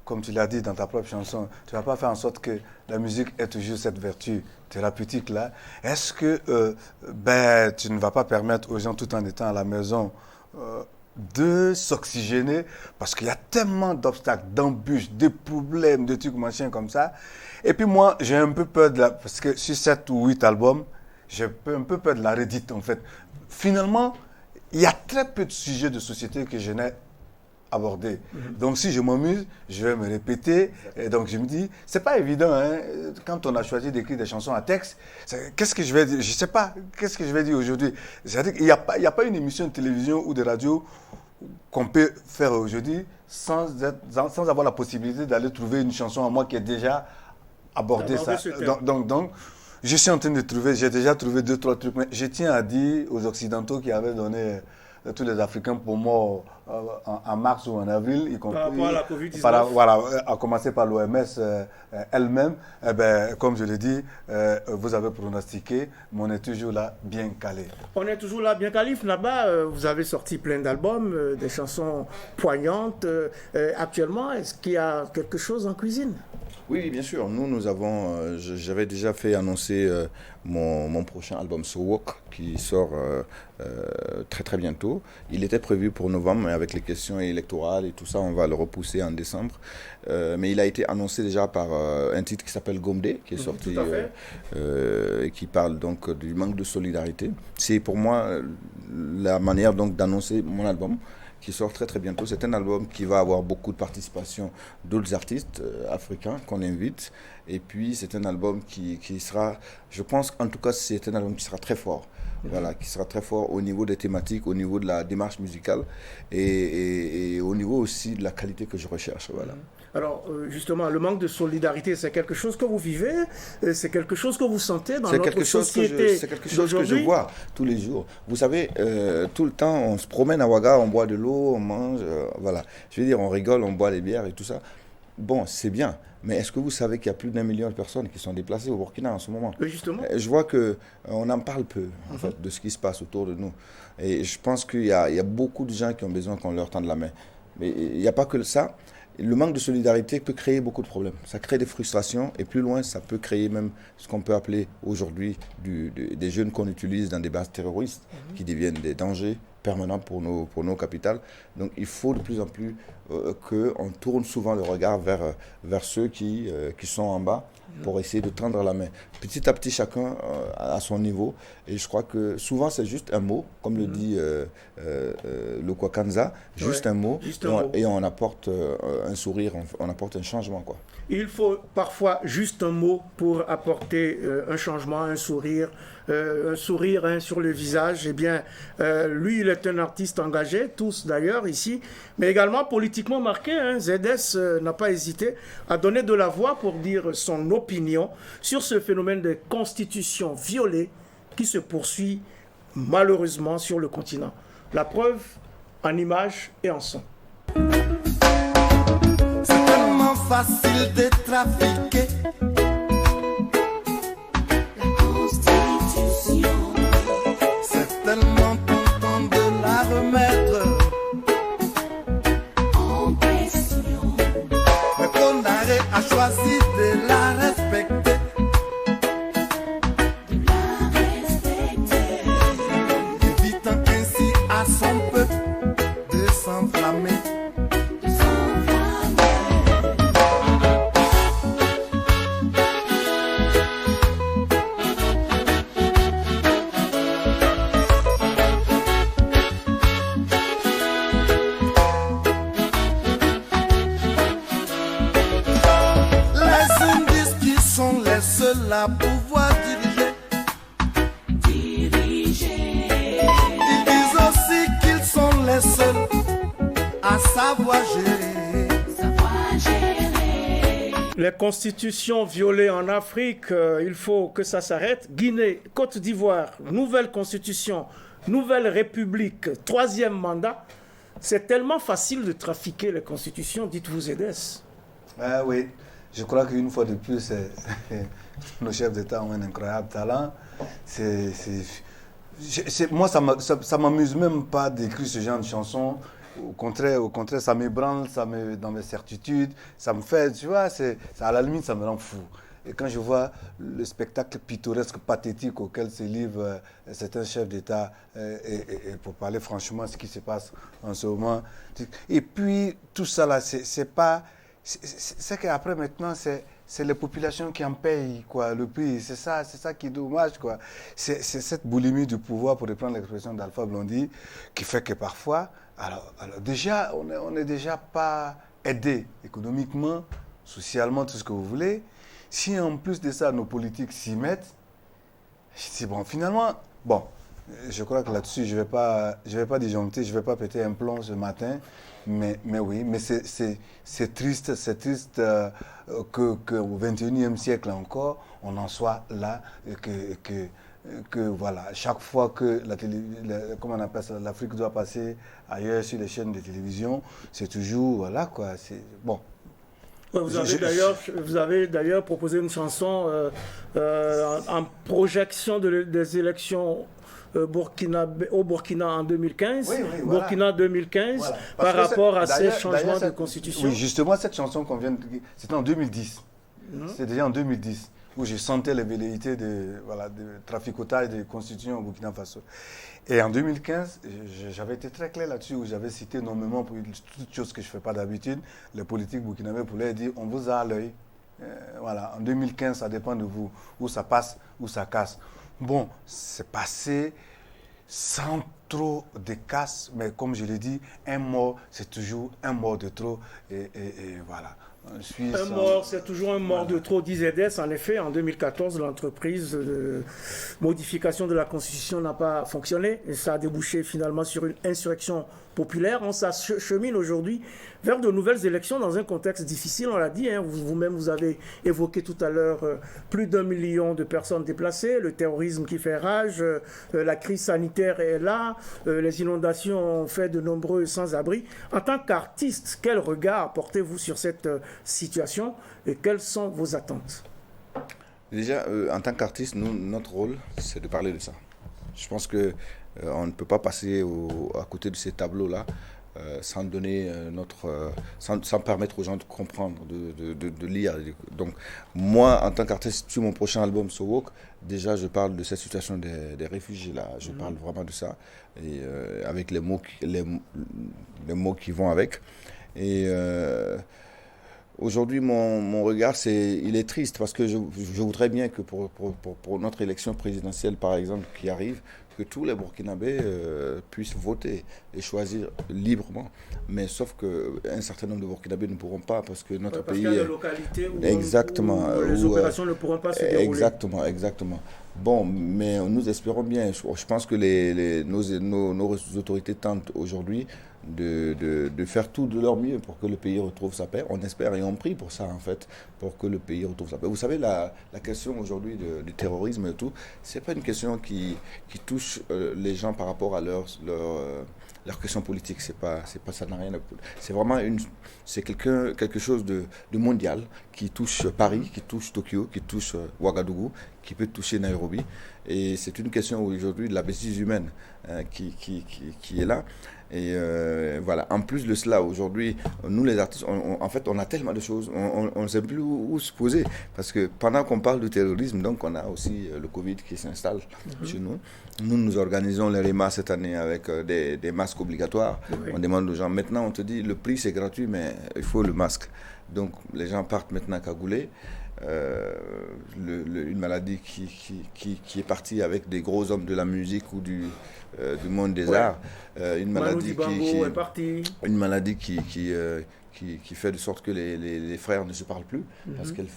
comme tu l'as dit dans ta propre chanson, tu ne vas pas faire en sorte que la musique ait toujours cette vertu thérapeutique-là? Est-ce que tu ne vas pas permettre aux gens, tout en étant à la maison, de s'oxygéner? Parce qu'il y a tellement d'obstacles, d'embûches, de problèmes, de trucs, machin comme ça. Et puis moi, j'ai un peu peur parce que sur 7 ou 8 albums, j'ai un peu peur de la redite, en fait. Finalement, il y a très peu de sujets de société que je n'ai abordé. Donc si je m'amuse, je vais me répéter. Et donc je me dis, c'est pas évident, hein, quand on a choisi d'écrire des chansons à texte, qu'est-ce que je vais dire? Je sais pas, qu'est-ce que je vais dire aujourd'hui? C'est-à-dire qu'il n'y a pas une émission de télévision ou de radio qu'on peut faire aujourd'hui sans avoir la possibilité d'aller trouver une chanson à moi qui est déjà abordée. Donc, je suis en train de trouver, j'ai déjà trouvé 2-3 trucs, mais je tiens à dire aux Occidentaux qui avaient donné tous les Africains pour moi en mars ou en avril, y compris, par rapport à la Covid-19. Voilà, à commencer par l'OMS elle-même, comme je l'ai dit, vous avez pronostiqué, mais on est toujours là, bien calé. On est toujours là, bien calé. Là-bas, vous avez sorti plein d'albums, des chansons poignantes. Actuellement, est-ce qu'il y a quelque chose en cuisine? Oui, bien sûr. Nous avons, j'avais déjà fait annoncer mon prochain album So Walk qui sort très très bientôt. Il était prévu pour novembre, mais avec les questions électorales et tout ça, on va le repousser en décembre. Mais il a été annoncé déjà par un titre qui s'appelle Gomdé, qui est sorti et qui parle donc du manque de solidarité. C'est pour moi la manière donc d'annoncer mon album, qui sort très très bientôt. C'est un album qui va avoir beaucoup de participation d'autres artistes africains qu'on invite. Et puis c'est un album qui sera, je pense en tout cas c'est un album qui sera très fort. Voilà, qui sera très fort au niveau des thématiques, au niveau de la démarche musicale et au niveau aussi de la qualité que je recherche. Voilà. Alors, justement, le manque de solidarité, c'est quelque chose que vous vivez, c'est quelque chose que vous sentez dans notre société. C'est quelque chose que je vois tous les jours. Vous savez, tout le temps, on se promène à Ouaga, on boit de l'eau, on mange, voilà. Je veux dire, on rigole, on boit des bières et tout ça. Bon, c'est bien, mais est-ce que vous savez qu'il y a plus d'1 million de personnes qui sont déplacées au Burkina en ce moment? Oui, justement. Je vois qu'on en parle peu, en fait, de ce qui se passe autour de nous. Et je pense qu'il y a beaucoup de gens qui ont besoin qu'on leur tende la main. Mais il n'y a pas que ça. Le manque de solidarité peut créer beaucoup de problèmes. Ça crée des frustrations et plus loin, ça peut créer même ce qu'on peut appeler aujourd'hui des jeunes qu'on utilise dans des bases terroristes qui deviennent des dangers permanents pour nos capitales. Donc il faut de plus en plus qu'on tourne souvent le regard vers ceux qui sont en bas pour essayer de tendre la main. Petit à petit, chacun à son niveau. Et je crois que souvent, c'est juste un mot, comme le dit le Kwakanza, juste un mot, et on apporte un sourire, on apporte un changement, quoi. Il faut parfois juste un mot pour apporter un changement, un sourire sur le visage. Eh bien, lui, il est un artiste engagé, tous d'ailleurs ici, mais également politiquement marqué. ZS n'a pas hésité à donner de la voix pour dire son opinion sur ce phénomène de constitution violée qui se poursuit malheureusement sur le continent. La preuve en images et en son. C'est tellement facile de trafiquer. La Constitution. C'est tellement content de la remettre En question. mais qu'on a choisi de la respecter. De la respecter. Évitant ainsi à son peuple de s'enflammer. De s'enflammer. à pouvoir diriger. Ils disent aussi qu'ils sont les seuls à savoir gérer. Les constitutions violées en Afrique, il faut que ça s'arrête. Guinée, Côte d'Ivoire, nouvelle constitution, nouvelle république, 3e mandat. C'est tellement facile de trafiquer les constitutions, dites-vous Edes. Ah oui, je crois qu'une fois de plus, nos chefs d'État ont un incroyable talent. Moi, ça m'amuse même pas d'écrire ce genre de chansons. Au contraire, ça m'ébranle, dans mes certitudes, ça me fait, tu vois, à la limite, ça me rend fou. Et quand je vois le spectacle pittoresque, pathétique auquel se livrent certains chefs d'État, et pour parler franchement, ce qui se passe en ce moment, et puis tout ça là, c'est qu'après maintenant, c'est les populations qui en payent quoi, le prix. C'est ça qui est dommage, quoi. C'est cette boulimie du pouvoir, pour reprendre l'expression d'Alpha Blondy, qui fait que parfois, alors déjà, on n'est déjà pas aidé économiquement, socialement, tout ce que vous voulez. Si en plus de ça, nos politiques s'y mettent, c'est bon. Finalement, bon, je crois que là-dessus, je vais pas disjoncter, je vais pas péter un plomb ce matin. Mais oui, mais c'est triste qu'au XXIe siècle encore, on en soit là, que voilà, chaque fois que comment on appelle ça, l'Afrique doit passer ailleurs sur les chaînes de télévision, c'est toujours, voilà quoi, c'est bon. Ouais, vous avez d'ailleurs proposé une chanson en projection des élections au Burkina en 2015, oui, voilà. Burkina 2015, Voilà. Par rapport à ces d'ailleurs, changements de constitution. Oui, justement, cette chanson qu'on vient de... C'était en 2010. C'était déjà en 2010, où je sentais les velléités de traficotage des constitutions au Burkina Faso. Et en 2015, j'avais été très clair là-dessus, où j'avais cité nommément, pour toutes choses que je ne fais pas d'habitude, les politiques burkinabés pour leur dire on vous a à l'œil. Voilà, en 2015, ça dépend de vous, où ça passe, où ça casse. Bon, c'est passé sans trop de casse, mais comme je l'ai dit, un mort, c'est toujours un mort de trop. Et voilà. Mort, c'est toujours un mort de trop, disait Edes. En effet, en 2014, l'entreprise de modification de la Constitution n'a pas fonctionné et ça a débouché finalement sur une insurrection populaire. On s'achemine aujourd'hui vers de nouvelles élections dans un contexte difficile, on l'a dit. Vous-même, vous avez évoqué tout à l'heure plus d'1 million de personnes déplacées, le terrorisme qui fait rage, la crise sanitaire est là, les inondations ont fait de nombreux sans-abri. En tant qu'artiste, quel regard portez-vous sur cette situation et quelles sont vos attentes? Déjà, en tant qu'artiste, notre rôle, c'est de parler de ça. Je pense que on ne peut pas passer à côté de ces tableaux-là sans donner sans permettre aux gens de comprendre, de lire. Donc, moi, en tant qu'artiste, sur mon prochain album, So Walk, déjà, je parle de cette situation des réfugiés-là. Je parle vraiment de ça, et avec les mots qui vont avec. Et aujourd'hui, mon regard, il est triste parce que je voudrais bien que pour notre élection présidentielle, par exemple, qui arrive, que tous les Burkinabés puissent voter et choisir librement. Mais sauf qu'un certain nombre de Burkinabés ne pourront pas parce que notre pays... Parce qu'il y a des localités où, exactement, où les opérations ne pourront pas se dérouler. Exactement. Bon, mais nous espérons bien. Je pense que nos autorités tentent aujourd'hui de faire tout de leur mieux pour que le pays retrouve sa paix. On espère et on prie pour ça, en fait, pour que le pays retrouve sa paix. Vous savez, la question aujourd'hui du terrorisme et tout, c'est pas une question qui touche les gens par rapport à leur question politique. C'est pas ça n'a rien à... C'est vraiment quelque chose de mondial qui touche Paris, qui touche Tokyo, qui touche Ouagadougou, qui peut toucher Nairobi. Et c'est une question aujourd'hui de la bêtise humaine qui est là. Et voilà. En plus de cela, aujourd'hui, nous les artistes, en fait, on a tellement de choses, on ne sait plus où se poser. Parce que pendant qu'on parle du terrorisme, donc on a aussi le Covid qui s'installe chez nous. Nous organisons les REMA cette année avec des masques obligatoires. Oui. On demande aux gens, maintenant on te dit, le prix c'est gratuit, mais il faut le masque. Donc les gens partent maintenant cagoulés. Une maladie qui est partie avec des gros hommes de la musique ou du monde des arts, une maladie qui fait de sorte que les frères ne se parlent plus, parce qu'elle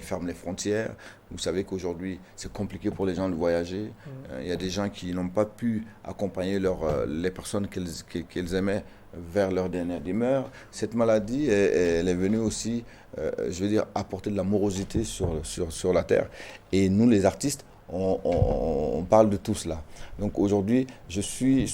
ferme les frontières. Vous savez qu'aujourd'hui, c'est compliqué pour les gens de voyager. Il y a des gens qui n'ont pas pu accompagner les personnes qu'ils aimaient vers leur dernière demeure. Cette maladie, elle est venue aussi, je veux dire, apporter de la morosité sur la terre. Et nous, les artistes, on parle de tout cela. Donc aujourd'hui, je suis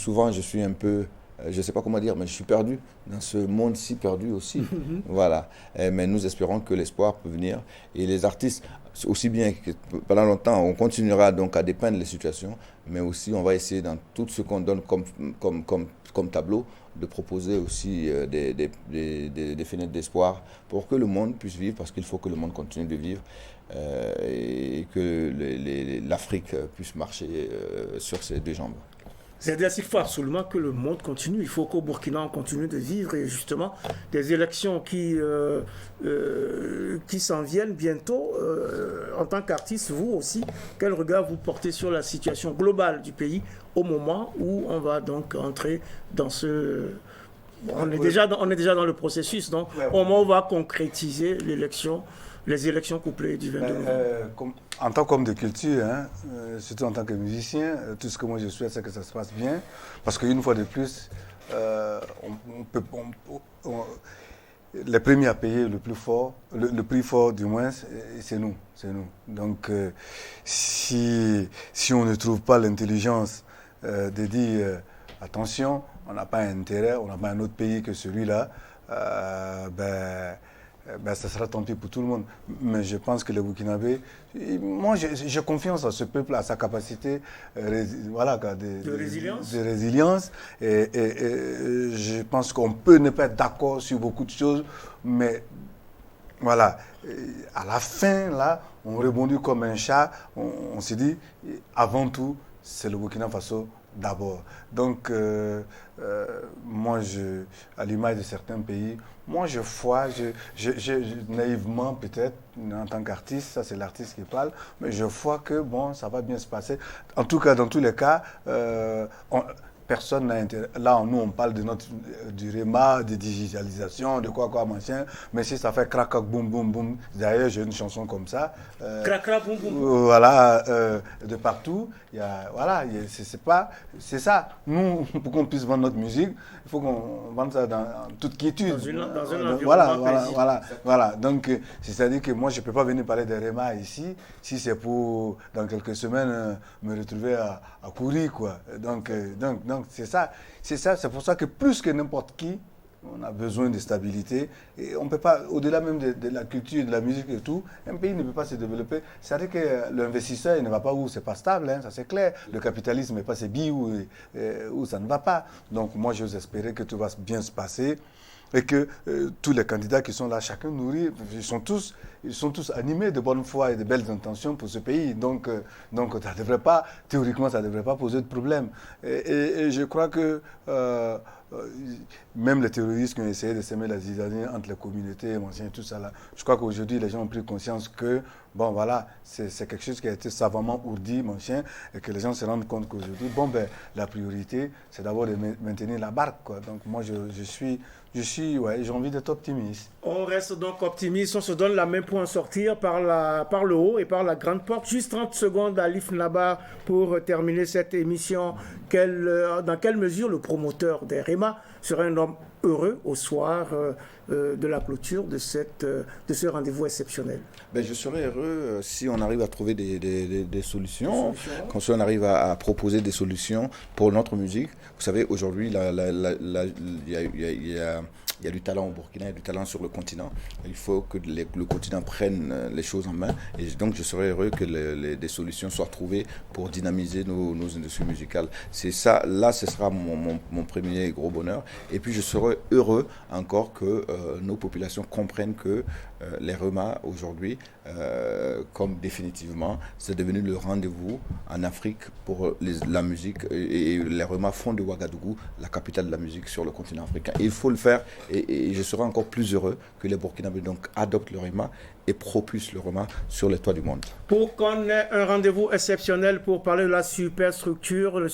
un peu, je ne sais pas comment dire, mais je suis perdu dans ce monde si perdu aussi. Voilà. Mais nous espérons que l'espoir peut venir. Et les artistes, aussi bien que pendant longtemps, on continuera donc à dépeindre les situations, mais aussi on va essayer dans tout ce qu'on donne comme tableau, de proposer aussi des fenêtres d'espoir pour que le monde puisse vivre, parce qu'il faut que le monde continue de vivre et que l'Afrique puisse marcher sur ses deux jambes. C'est-à-dire qu'il faut absolument que le monde continue. Il faut qu'au Burkina, on continue de vivre. Et justement, des élections qui s'en viennent bientôt. En tant qu'artiste, vous aussi, quel regard vous portez sur la situation globale du pays au moment où on va donc entrer dans ce... On est déjà dans le processus. Donc, au moment où on va concrétiser les élections couplées du 22 novembre. En tant qu'homme de culture, surtout en tant que musicien, tout ce que moi je souhaite, c'est que ça se passe bien. Parce qu'une fois de plus, les premiers à payer le plus fort, le prix fort du moins, c'est nous. Donc, si on ne trouve pas l'intelligence de dire attention, on n'a pas intérêt, on n'a pas un autre pays que celui-là, ça sera tant pis pour tout le monde. Mais je pense que les Burkinabés, moi j'ai confiance à ce peuple, à sa capacité de résilience. Et je pense qu'on peut ne pas être d'accord sur beaucoup de choses, mais voilà, à la fin, là, on rebondit comme un chat, on se dit, avant tout, c'est le Burkina Faso d'abord. Donc, moi, à l'image de certains pays, moi, je naïvement peut-être, en tant qu'artiste, ça c'est l'artiste qui parle, mais je vois que, bon, ça va bien se passer. En tout cas, dans tous les cas, personne n'a intérêt. Là, nous, on parle du REMA, de digitalisation, de quoi, machin. Mais si ça fait crac, boum, boum, boum. D'ailleurs, j'ai une chanson comme ça. Crac, boum, boum. Voilà, de partout. C'est ça. Nous, pour qu'on puisse vendre notre musique, il faut qu'on vende ça dans toute quiétude. Dans un environnement voilà. Donc, c'est-à-dire que moi, je ne peux pas venir parler de REMA ici, si c'est pour, dans quelques semaines, me retrouver à courir, quoi. Donc, c'est ça. C'est pour ça que plus que n'importe qui, on a besoin de stabilité. Et on ne peut pas, au-delà même de la culture, de la musique et tout, un pays ne peut pas se développer. C'est-à-dire que l'investisseur, il ne va pas où c'est pas stable, ça c'est clair. Le capitalisme n'est pas ses billes où ça ne va pas. Donc moi, j'ose espérer que tout va bien se passer. Et que tous les candidats qui sont là, chacun nourrit, ils sont tous animés de bonne foi et de belles intentions pour ce pays. Donc ça devrait pas, théoriquement, ça ne devrait pas poser de problème. Et je crois que même les terroristes qui ont essayé de semer la zizanie entre les communautés, tout ça là, je crois qu'aujourd'hui, les gens ont pris conscience que, bon voilà, c'est quelque chose qui a été savamment ourdi, et que les gens se rendent compte qu'aujourd'hui, la priorité, c'est d'abord de maintenir la barque, quoi. Donc moi, j'ai envie d'être optimiste. On reste donc optimiste, on se donne la main pour en sortir par le haut et par la grande porte. Juste 30 secondes, Alif Naba, pour terminer cette émission. Dans quelle mesure le promoteur des REMA serait un homme heureux au soir de la clôture de ce rendez-vous exceptionnel? Je serais heureux si on arrive à trouver des solutions, quand on arrive à proposer des solutions pour notre musique. Vous savez, aujourd'hui, il y a du talent au Burkina, il y a du talent sur le continent. Il faut que le continent prenne les choses en main. Et donc, je serais heureux que des solutions soient trouvées pour dynamiser nos industries musicales. C'est ça, là, ce sera mon premier gros bonheur. Et puis, je serais heureux encore que nos populations comprennent que les REMA, aujourd'hui, comme définitivement, c'est devenu le rendez-vous en Afrique pour la musique. Et les REMA font de Ouagadougou la capitale de la musique sur le continent africain. Et il faut le faire. Et je serai encore plus heureux que les Burkinabés donc adoptent le REMA et propulsent le REMA sur les toits du monde. Pour qu'on ait un rendez-vous exceptionnel pour parler de la superstructure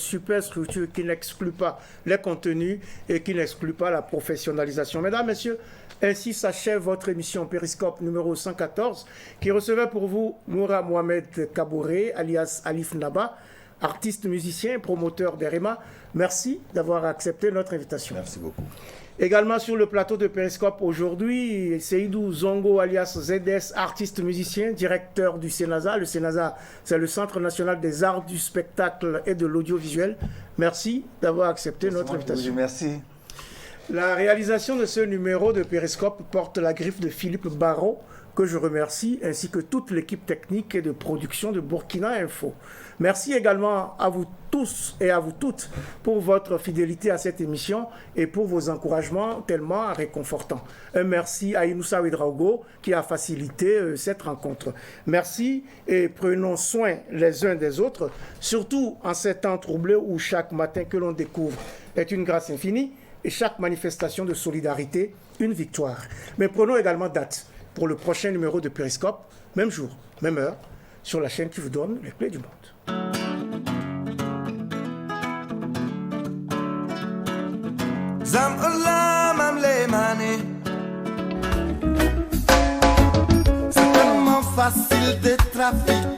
qui n'exclut pas les contenus et qui n'exclut pas la professionnalisation. Mesdames, Messieurs, Ainsi s'achève votre émission Périscope numéro 114 qui recevait pour vous Noura Mohamed Kabouré, alias Alif Naba, artiste musicien, promoteur d'EREMA. Merci d'avoir accepté notre invitation. Merci beaucoup. Également sur le plateau de Périscope aujourd'hui, Seydou Zongo alias ZS, artiste musicien, directeur du CENASA. Le CENASA, c'est le Centre national des arts du spectacle et de l'audiovisuel. Merci d'avoir accepté notre invitation. Merci. La réalisation de ce numéro de Périscope porte la griffe de Philippe Barrault, que je remercie, ainsi que toute l'équipe technique et de production de Burkina Info. Merci également à vous tous et à vous toutes pour votre fidélité à cette émission et pour vos encouragements tellement réconfortants. Un merci à Inoussa Ouedraogo qui a facilité cette rencontre. Merci et prenons soin les uns des autres, surtout en ces temps troublés où chaque matin que l'on découvre est une grâce infinie et chaque manifestation de solidarité une victoire. Mais prenons également date pour le prochain numéro de Périscope, même jour, même heure, sur la chaîne qui vous donne les clés du monde. Zam Allah mam le mané. C'est tellement facile de trafiquer.